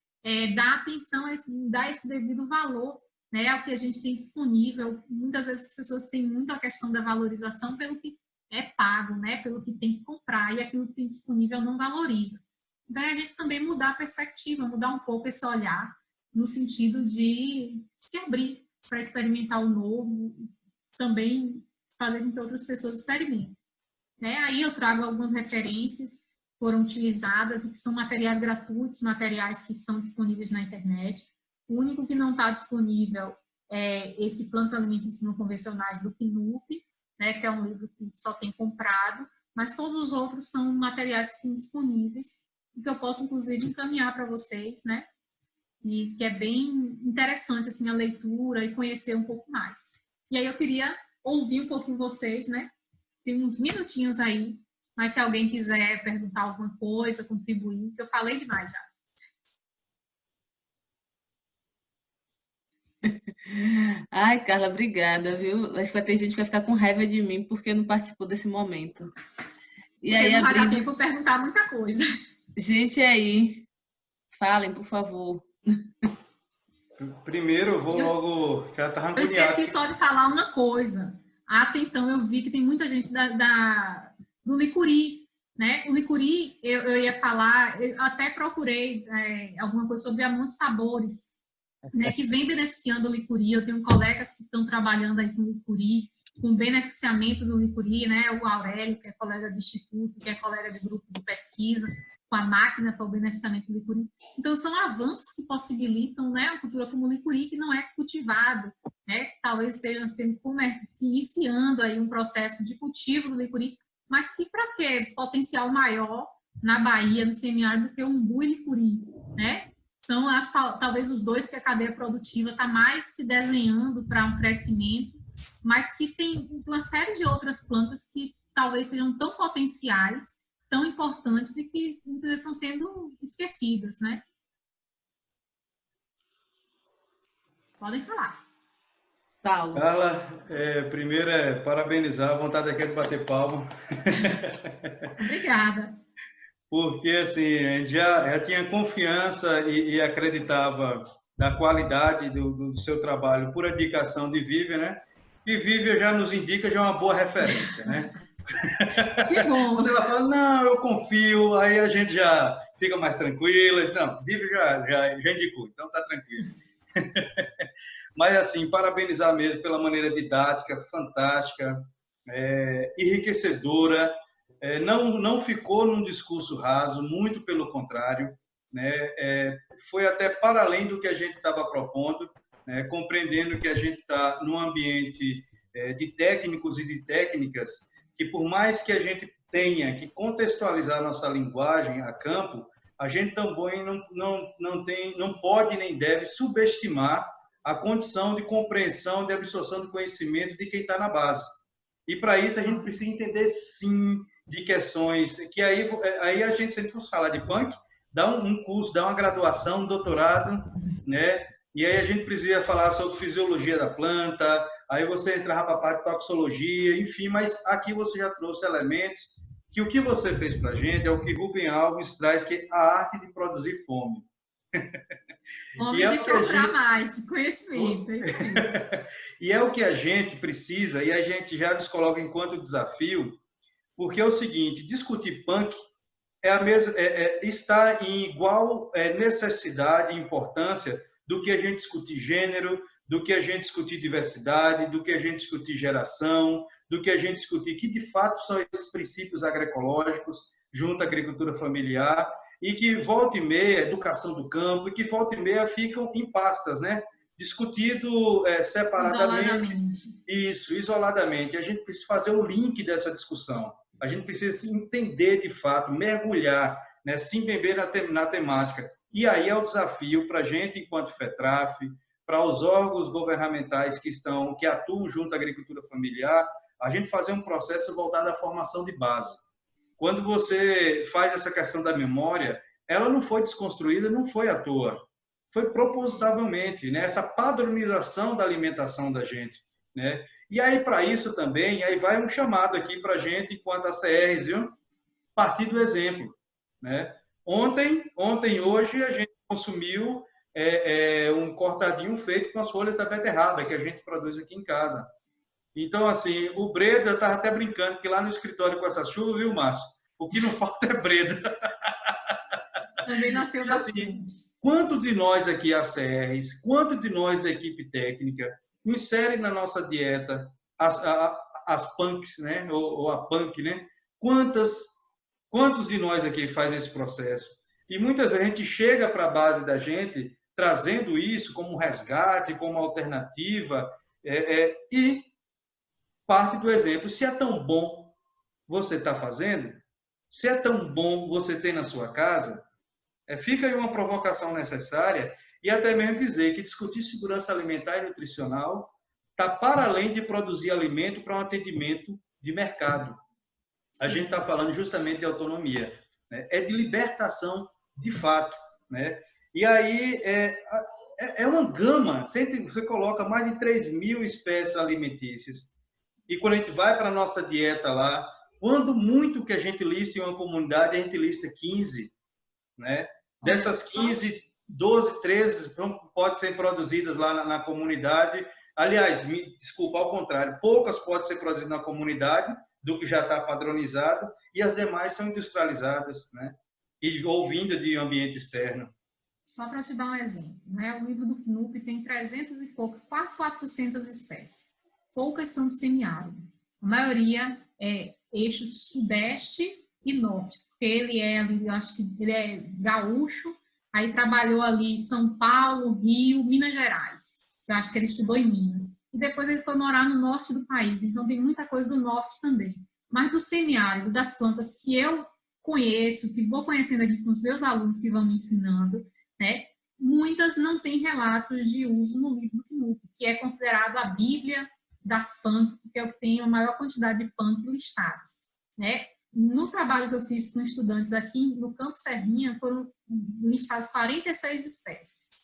Speaker 4: dá atenção, dá esse devido valor, né, ao que a gente tem disponível. Muitas vezes as pessoas têm muito a questão da valorização pelo que é pago, né, pelo que tem que comprar, e aquilo que tem disponível não valoriza. Então, a gente também mudar a perspectiva, mudar um pouco esse olhar, no sentido de se abrir para experimentar o novo, também fazer com que outras pessoas experimentem. Aí eu trago algumas referências que foram utilizadas e que são materiais gratuitos, materiais que estão disponíveis na internet. O único que não está disponível é esse Plantas Alimentícias Não Convencionais do KNUP, que é um livro que só tem comprado, mas todos os outros são materiais que estão disponíveis e que eu posso, inclusive, encaminhar para vocês, e que é bem interessante assim, a leitura e conhecer um pouco mais. E aí eu queria ouvir um pouquinho vocês, Tem uns minutinhos aí, mas se alguém quiser perguntar alguma coisa, contribuir, que eu falei demais já.
Speaker 2: Ai, Carla, obrigada, viu? Acho que vai ter gente que vai ficar com raiva de mim porque não participou desse momento. E
Speaker 4: porque
Speaker 2: aí,
Speaker 4: não vai dar tempo de perguntar muita coisa.
Speaker 2: Gente aí, falem, por favor.
Speaker 1: Primeiro, eu vou logo... Já tá
Speaker 4: eu esqueci só de falar uma coisa. Atenção, eu vi que tem muita gente do licuri, O licuri, eu ia falar, eu até procurei alguma coisa sobre a Monte Sabores, que vem beneficiando o licuri. Eu tenho colegas que estão trabalhando aí com o licuri, com beneficiamento do licuri, O Aurélio, que é colega de instituto, que é colega de grupo de pesquisa, com a máquina para o beneficiamento do licuri. Então, são avanços que possibilitam a cultura como o licuri, que não é cultivado, talvez estejam se iniciando aí um processo de cultivo do licuri, mas que para quê? Potencial maior na Bahia, no semiárido, do que o umbu e licuri, São, acho, talvez os dois que a cadeia produtiva está mais se desenhando para um crescimento, mas que tem uma série de outras plantas que talvez sejam tão potenciais, tão importantes e que muitas vezes estão sendo esquecidas, Podem falar.
Speaker 2: Saulo.
Speaker 1: Carla, primeiro parabenizar, a vontade aqui é de bater palma.
Speaker 4: Obrigada.
Speaker 1: Porque, assim, a gente já tinha confiança e acreditava na qualidade do seu trabalho por indicação de Vivian, E Vivian já nos indica, já é uma boa referência,
Speaker 4: Que bom!
Speaker 1: Quando ela fala, não, eu confio, aí a gente já fica mais tranquila. Não, Vivian já indicou, então tá tranquilo. Mas, assim, parabenizar mesmo pela maneira didática, fantástica, enriquecedora. Não ficou num discurso raso, muito pelo contrário, foi até para além do que a gente estava propondo, compreendendo que a gente está num ambiente de técnicos e de técnicas que, por mais que a gente tenha que contextualizar nossa linguagem a campo, a gente também não pode nem deve subestimar a condição de compreensão, de absorção de conhecimento de quem está na base. E, para isso, a gente precisa entender, sim, de questões que aí a gente, se a gente fosse falar de punk, dá um curso, dá uma graduação, um doutorado, E aí a gente precisa falar sobre fisiologia da planta, aí você entrava para a parte de toxologia, enfim, mas aqui você já trouxe elementos que o que você fez para a gente é o que Rubem Alves traz, que é a arte de produzir fome.
Speaker 4: Fome de procurar mais, de conhecimento, é isso mesmo.
Speaker 1: E é o que a gente precisa, e a gente já nos coloca enquanto desafio, porque é o seguinte, discutir punk está em igual necessidade e importância do que a gente discutir gênero, do que a gente discutir diversidade, do que a gente discutir geração, do que a gente discutir que, de fato, são esses princípios agroecológicos junto à agricultura familiar e que, volta e meia, educação do campo, e que, volta e meia, ficam em pastas, discutido separadamente.
Speaker 4: Isoladamente.
Speaker 1: Isso, isoladamente. A gente precisa fazer o link dessa discussão. A gente precisa se entender, de fato, mergulhar, se embeber na temática. E aí é o desafio para a gente, enquanto FETRAF, para os órgãos governamentais que atuam junto à agricultura familiar, a gente fazer um processo voltado à formação de base. Quando você faz essa questão da memória, ela não foi desconstruída, não foi à toa. Foi propositavelmente, essa padronização da alimentação da gente. né? E aí, para isso também, aí vai um chamado aqui para a gente, enquanto ACRs, viu? Partir do exemplo, né? Ontem, hoje, a gente consumiu um cortadinho feito com as folhas da beterraba, que a gente produz aqui em casa. Então, assim, o Breda, eu estava até brincando que lá no escritório com essa chuva, viu, Márcio? O que não falta é Breda.
Speaker 4: Também nasceu da
Speaker 1: assim, quanto de nós aqui, ACRs, quanto de nós da equipe técnica, insere na nossa dieta as punks, né? Ou a punk, né? Quantos de nós aqui faz esse processo? E muitas vezes a gente chega para a base da gente trazendo isso como resgate, como alternativa, e parte do exemplo. Se é tão bom você está fazendo, se é tão bom você ter na sua casa, fica aí uma provocação necessária e até mesmo dizer que discutir segurança alimentar e nutricional está para além de produzir alimento para um atendimento de mercado. A gente está falando justamente de autonomia, né? É de libertação de fato, né? E aí é uma gama, você coloca mais de 3.000 espécies alimentícias. E quando a gente vai para a nossa dieta lá, quando muito que a gente lista em uma comunidade, a gente lista 15, né? Dessas 15, 12, 13 podem ser produzidas lá na comunidade. Aliás, desculpa, ao contrário, poucas podem ser produzidas na comunidade, do que já está padronizado, e as demais são industrializadas, né? Ou vinda de ambiente externo.
Speaker 4: Só para te dar um exemplo, né? O livro do CNUP tem 300 e pouco, quase 400 espécies. Poucas são do semiárido. A maioria é eixo sudeste e norte, porque ele eu acho que ele é gaúcho, aí trabalhou ali em São Paulo, Rio, Minas Gerais. Eu acho que ele estudou em Minas. E depois ele foi morar no norte do país, então tem muita coisa do norte também. Mas do semiárido, das plantas que eu conheço, que vou conhecendo aqui com os meus alunos que vão me ensinando, né, muitas não têm relatos de uso no livro do CNUP, que é considerado a Bíblia das punk, porque é o que tem a maior quantidade de punk listadas, né? No trabalho que eu fiz com estudantes aqui no Campo Serrinha, foram listadas 46 espécies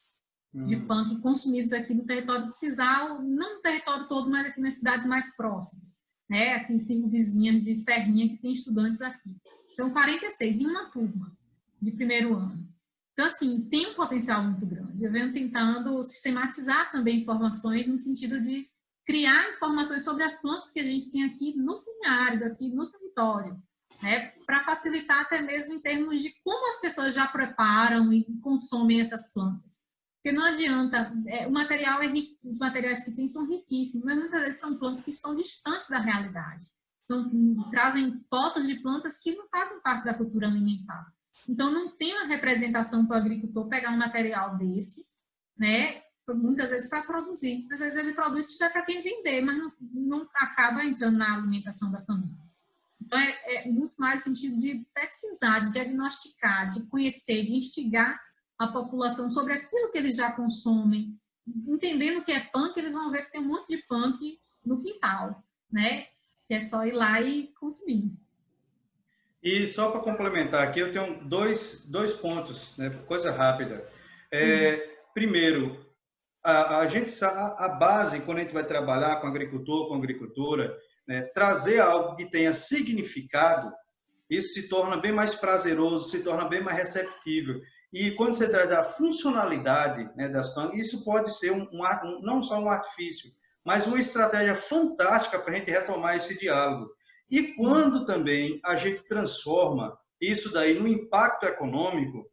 Speaker 4: de punk consumidos aqui no território do Cisal, não no território todo, mas aqui nas cidades mais próximas, né? Aqui em 5 vizinhas de Serrinha, que tem estudantes aqui. Então, 46 em uma turma de primeiro ano. Então, assim, tem um potencial muito grande. Eu venho tentando sistematizar também informações no sentido de criar informações sobre as plantas que a gente tem aqui no semiárido, aqui no território, né? Para facilitar até mesmo em termos de como as pessoas já preparam e consomem essas plantas. Porque não adianta, o material é rico, os materiais que tem são riquíssimos, mas muitas vezes são plantas que estão distantes da realidade. Trazem fotos de plantas que não fazem parte da cultura alimentar. Então, não tem uma representação para o agricultor pegar um material desse, né, muitas vezes para produzir. Às vezes ele produz se tiver para quem vender, mas não acaba entrando na alimentação da família. Então, é muito mais no sentido de pesquisar, de diagnosticar, de conhecer, de instigar a população sobre aquilo que eles já consomem. Entendendo o que é punk, eles vão ver que tem um monte de punk no quintal, né? Que é só ir lá e consumir.
Speaker 1: E só para complementar aqui, eu tenho dois pontos, né? Coisa rápida. Primeiro, a base, quando a gente vai trabalhar com agricultor, com agricultura, né, trazer algo que tenha significado, isso se torna bem mais prazeroso, se torna bem mais receptível. E quando você traz a funcionalidade, né, das plantas, isso pode ser não só um artifício, mas uma estratégia fantástica para a gente retomar esse diálogo. E quando também a gente transforma isso daí no impacto econômico,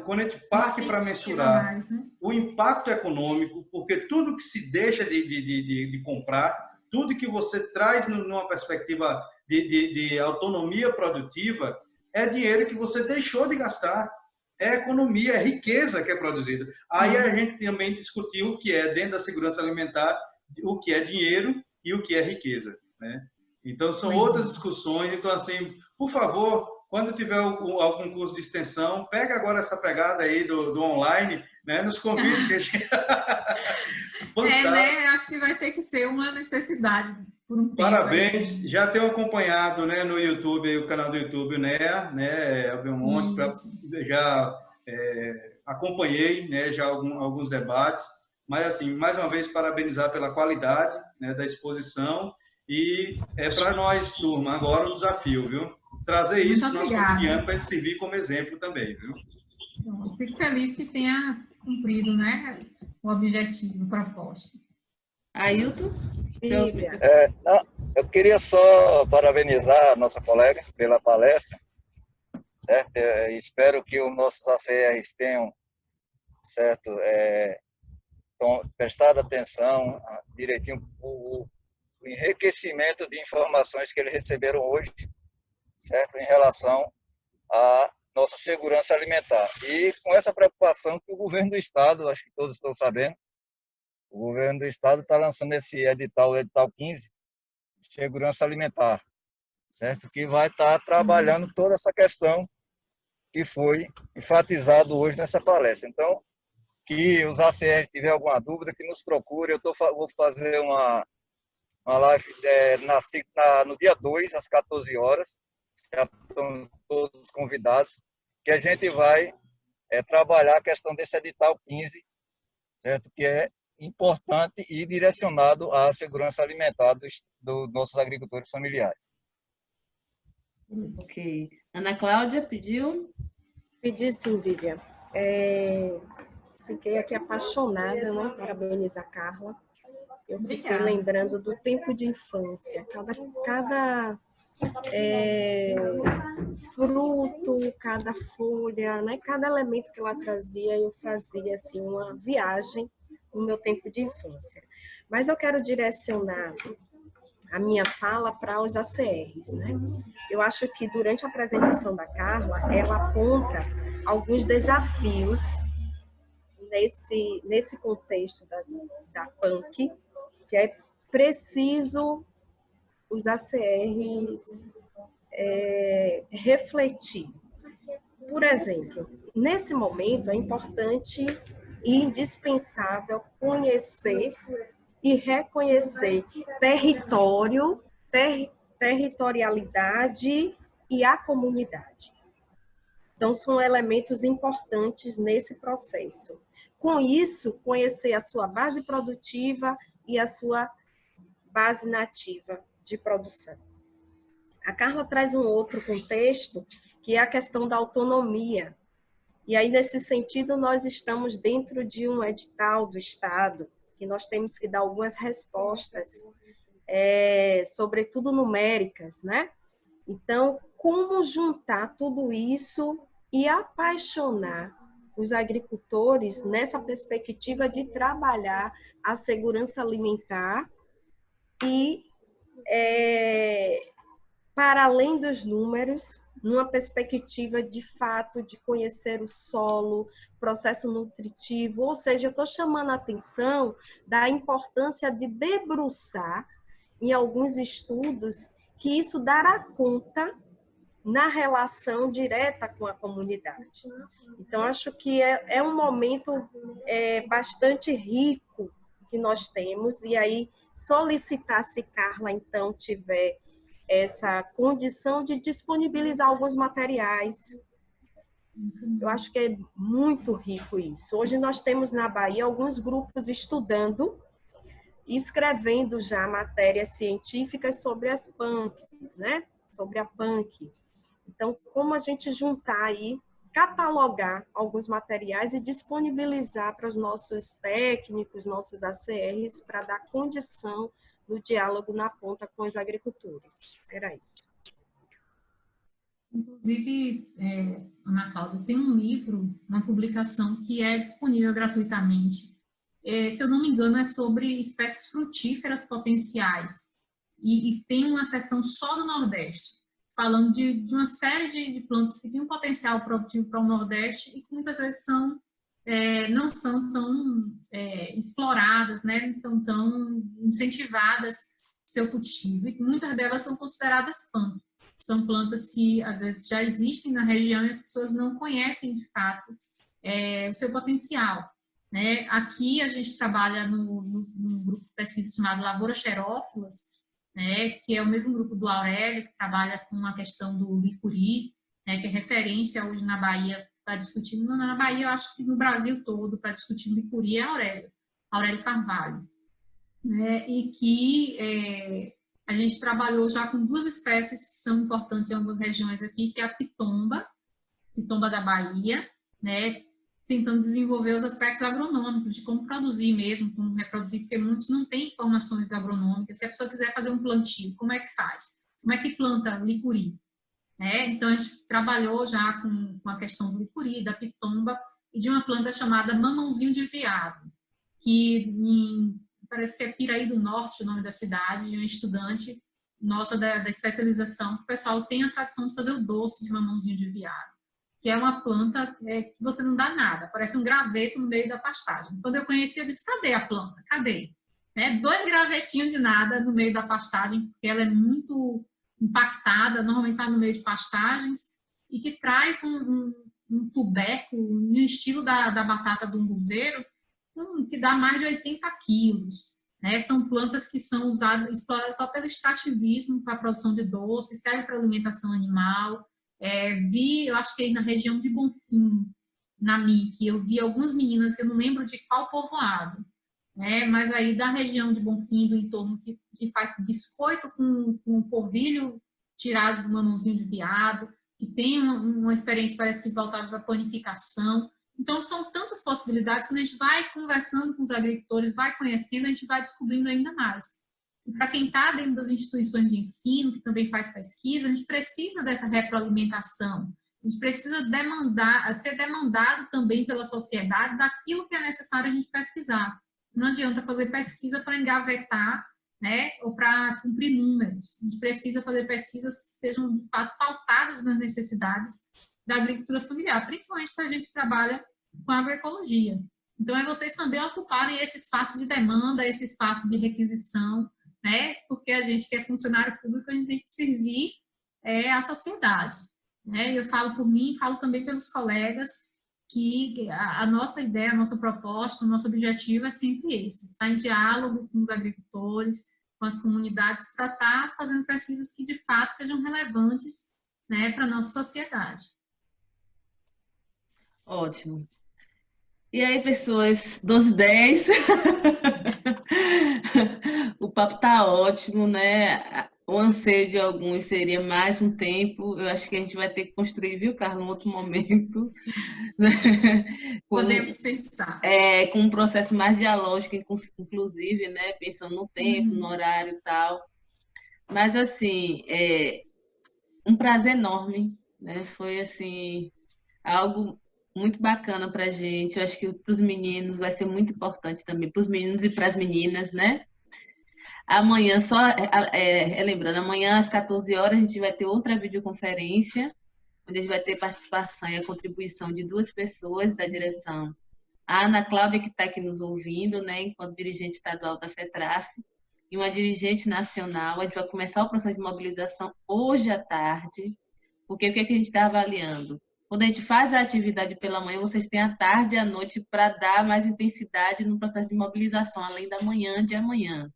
Speaker 1: quando a gente parte para mensurar o impacto econômico, porque tudo que se deixa de comprar, tudo que você traz numa perspectiva de autonomia produtiva, é dinheiro que você deixou de gastar. É economia, é riqueza que é produzida. Aí a gente também discutiu o que é, dentro da segurança alimentar, o que é dinheiro e o que é riqueza, né? Então, são outras discussões. Então, assim, por favor, quando tiver algum curso de extensão, pega agora essa pegada aí do online, né? Nos convide. Que a gente...
Speaker 4: né? Acho que vai ter que ser uma necessidade.
Speaker 1: Parabéns, já tenho acompanhado, né, no YouTube, o canal do YouTube, o NEA, né, já acompanhei, né, já alguns debates, Mas, assim, mais uma vez, parabenizar pela qualidade, né, da exposição. E é para nós, turma, agora um desafio, viu? Trazer isso para o nosso cotidiano para a gente servir como exemplo também, viu?
Speaker 4: Então, fico feliz que tenha cumprido, né, o objetivo proposto.
Speaker 2: Ailton?
Speaker 9: Eu queria só parabenizar a nossa colega pela palestra, certo? Espero que os nossos ACRs tenham, certo, prestado atenção direitinho o enriquecimento de informações que eles receberam hoje, certo, em relação à nossa segurança alimentar. E com essa preocupação que o governo do estado, acho que todos estão sabendo, o governo do estado está lançando esse edital, o edital 15, de segurança alimentar, certo, que vai estar trabalhando toda essa questão que foi enfatizado hoje nessa palestra. Então, que os ACR tiver alguma dúvida, que nos procure. Vou fazer uma live no dia 2, às 14 horas. Já estão todos convidados, que a gente vai trabalhar a questão desse edital 15, certo? Que é importante e direcionado à segurança alimentar dos nossos agricultores familiares.
Speaker 2: Ok. Ana Cláudia pediu?
Speaker 15: Pedi sim, Vivian. Fiquei aqui apaixonada, né? Parabenizar a Carla. Eu fiquei lembrando do tempo de infância. Cada fruto, cada folha, né? Cada elemento que ela trazia, eu fazia assim, uma viagem no meu tempo de infância. Mas eu quero direcionar a minha fala para os ACRs, né? Eu acho que durante a apresentação da Carla, ela aponta alguns desafios nesse contexto da PANC, que é preciso os ACRs refletir. Por exemplo, nesse momento é importante e indispensável conhecer e reconhecer territorialidade e a comunidade. Então, são elementos importantes nesse processo. Com isso, conhecer a sua base produtiva e a sua base nativa de produção. A Carla traz um outro contexto, que é a questão da autonomia. E aí, nesse sentido, nós estamos dentro de um edital do Estado, que nós temos que dar algumas respostas, sobretudo numéricas, né? Então, como juntar tudo isso e apaixonar os agricultores nessa perspectiva de trabalhar a segurança alimentar e, para além dos números, numa perspectiva de fato de conhecer o solo, processo nutritivo, ou seja, eu estou chamando a atenção da importância de debruçar em alguns estudos que isso dará conta na relação direta com a comunidade. Então, acho que é um momento bastante rico que nós temos, e aí solicitar, se Carla, então, tiver essa condição de disponibilizar alguns materiais. Eu acho que é muito rico isso. Hoje nós temos na Bahia alguns grupos estudando e escrevendo já matérias científicas sobre as PANCs, né? Sobre a PANC. Então, como a gente juntar aí, catalogar alguns materiais e disponibilizar para os nossos técnicos, nossos ACRs, para dar condição no diálogo na ponta com os agricultores. Era isso.
Speaker 4: Inclusive, Ana Cláudia, tem um livro, uma publicação que é disponível gratuitamente. Se eu não me engano, é sobre espécies frutíferas potenciais. E tem uma seção só do Nordeste, falando de uma série de plantas que têm um potencial produtivo para o Nordeste e que muitas vezes não são tão exploradas, né? Não são tão incentivadas o seu cultivo. E muitas delas são consideradas PANC. São plantas que, às vezes, já existem na região e as pessoas não conhecem, de fato, o seu potencial. Né? Aqui, a gente trabalha no grupo de pesquisa chamado Lavoura Xerófilas, né? Que é o mesmo grupo do Aurélio, que trabalha com a questão do licuri, né? Que é referência hoje na Bahia para discutir. Na Bahia, eu acho que no Brasil todo, para discutir licuri, é Aurélio. Aurélio Carvalho, né? E que a gente trabalhou já com 2 espécies que são importantes em algumas regiões aqui, que é a pitomba da Bahia, né? Tentando desenvolver os aspectos agronômicos, de como produzir mesmo, como reproduzir, porque muitos não têm informações agronômicas. Se a pessoa quiser fazer um plantio, como é que faz? Como é que planta licuri? Então, a gente trabalhou já com a questão do licuri, da pitomba e de uma planta chamada mamãozinho de veado, que parece que é Piraí do Norte, o nome da cidade, de um estudante nossa da especialização, que o pessoal tem a tradição de fazer o doce de mamãozinho de veado, que é uma planta que você não dá nada, parece um graveto no meio da pastagem. Quando eu conheci, eu disse, cadê a planta? Cadê? 2 gravetinhos de nada no meio da pastagem, porque ela é muito impactada, normalmente está no meio de pastagens, e que traz um tubérculo no estilo da batata do umbuzeiro, que dá mais de 80 quilos. São plantas que são exploradas só pelo extrativismo para a produção de doce, serve para alimentação animal. Eu acho que aí na região de Bonfim, na MIC, eu vi algumas meninas, eu não lembro de qual povoado, mas aí da região de Bonfim, do entorno, que faz biscoito com polvilho tirado do mamãozinho de veado, que tem uma experiência, parece que voltada para a panificação. Então, são tantas possibilidades que a gente vai conversando com os agricultores, vai conhecendo, a gente vai descobrindo ainda mais. E para quem está dentro das instituições de ensino, que também faz pesquisa, a gente precisa dessa retroalimentação. A gente precisa ser demandado também pela sociedade daquilo que é necessário a gente pesquisar. Não adianta fazer pesquisa para engavetar, ou para cumprir números. A gente precisa fazer pesquisas que sejam, de fato, pautadas nas necessidades da agricultura familiar, principalmente para a gente que trabalha com agroecologia. Então, vocês também ocuparem esse espaço de demanda, esse espaço de requisição, porque a gente que é funcionário público, a gente tem que servir a sociedade. Eu falo por mim, falo também pelos colegas, que a nossa ideia, a nossa proposta, o nosso objetivo é sempre esse, estar em diálogo com os agricultores, com as comunidades, para estar fazendo pesquisas que, de fato, sejam relevantes para a nossa sociedade.
Speaker 2: Ótimo. E aí, pessoas, 12h10. O papo está ótimo, né? O anseio de alguns seria mais um tempo. Eu acho que a gente vai ter que construir, viu, Carla, um outro momento.
Speaker 4: Podemos pensar.
Speaker 2: Com um processo mais dialógico, inclusive, né? Pensando no tempo, no horário e tal. Mas, assim, um prazer enorme, né? Foi, assim, algo muito bacana para a gente. Eu acho que para os meninos vai ser muito importante também, para os meninos e para as meninas, né? Amanhã, lembrando, amanhã às 14 horas a gente vai ter outra videoconferência, onde a gente vai ter participação e a contribuição de 2 pessoas da direção. A Ana Cláudia, que está aqui nos ouvindo, né, enquanto dirigente estadual da FETRAF, e uma dirigente nacional. A gente vai começar o processo de mobilização hoje à tarde, porque o que a gente está avaliando? Quando a gente faz a atividade pela manhã, vocês têm a tarde e a noite para dar mais intensidade no processo de mobilização, além da manhã de amanhã.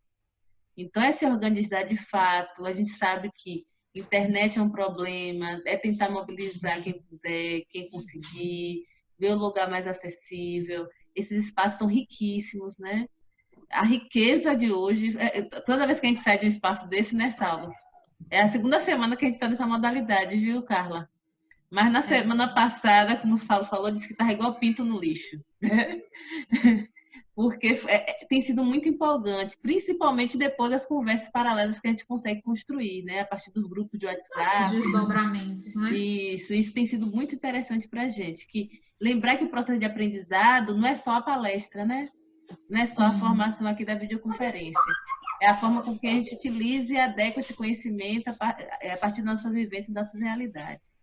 Speaker 2: Então, é se organizar de fato. A gente sabe que internet é um problema, é tentar mobilizar quem puder, quem conseguir, ver o lugar mais acessível. Esses espaços são riquíssimos, né? A riqueza de hoje, toda vez que a gente sai de um espaço desse, né, Salvo? É a segunda semana que a gente está nessa modalidade, viu, Carla? Mas na semana passada, como o Saulo falou, disse que estava igual pinto no lixo. Porque tem sido muito empolgante, principalmente depois das conversas paralelas que a gente consegue construir, né? A partir dos grupos de WhatsApp.
Speaker 4: Os desdobramentos, né?
Speaker 2: Isso tem sido muito interessante para a gente. Lembrar que o processo de aprendizado não é só a palestra, né? Não é só a formação aqui da videoconferência. É a forma com que a gente utiliza e adequa esse conhecimento a partir das nossas vivências e das nossas realidades.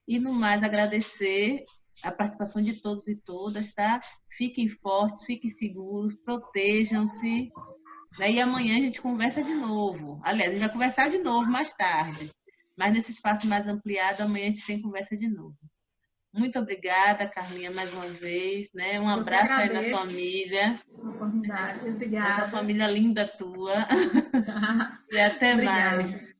Speaker 2: E, no mais, agradecer a participação de todos e todas, tá? Fiquem fortes, fiquem seguros, protejam-se. Né? E amanhã a gente conversa de novo. Aliás, a gente vai conversar de novo mais tarde. Mas nesse espaço mais ampliado, amanhã a gente tem conversa de novo. Muito obrigada, Carlinha, mais uma vez. Né? Um abraço aí na família.
Speaker 4: Oportunidade. Obrigada.
Speaker 2: Essa família linda tua. E até mais.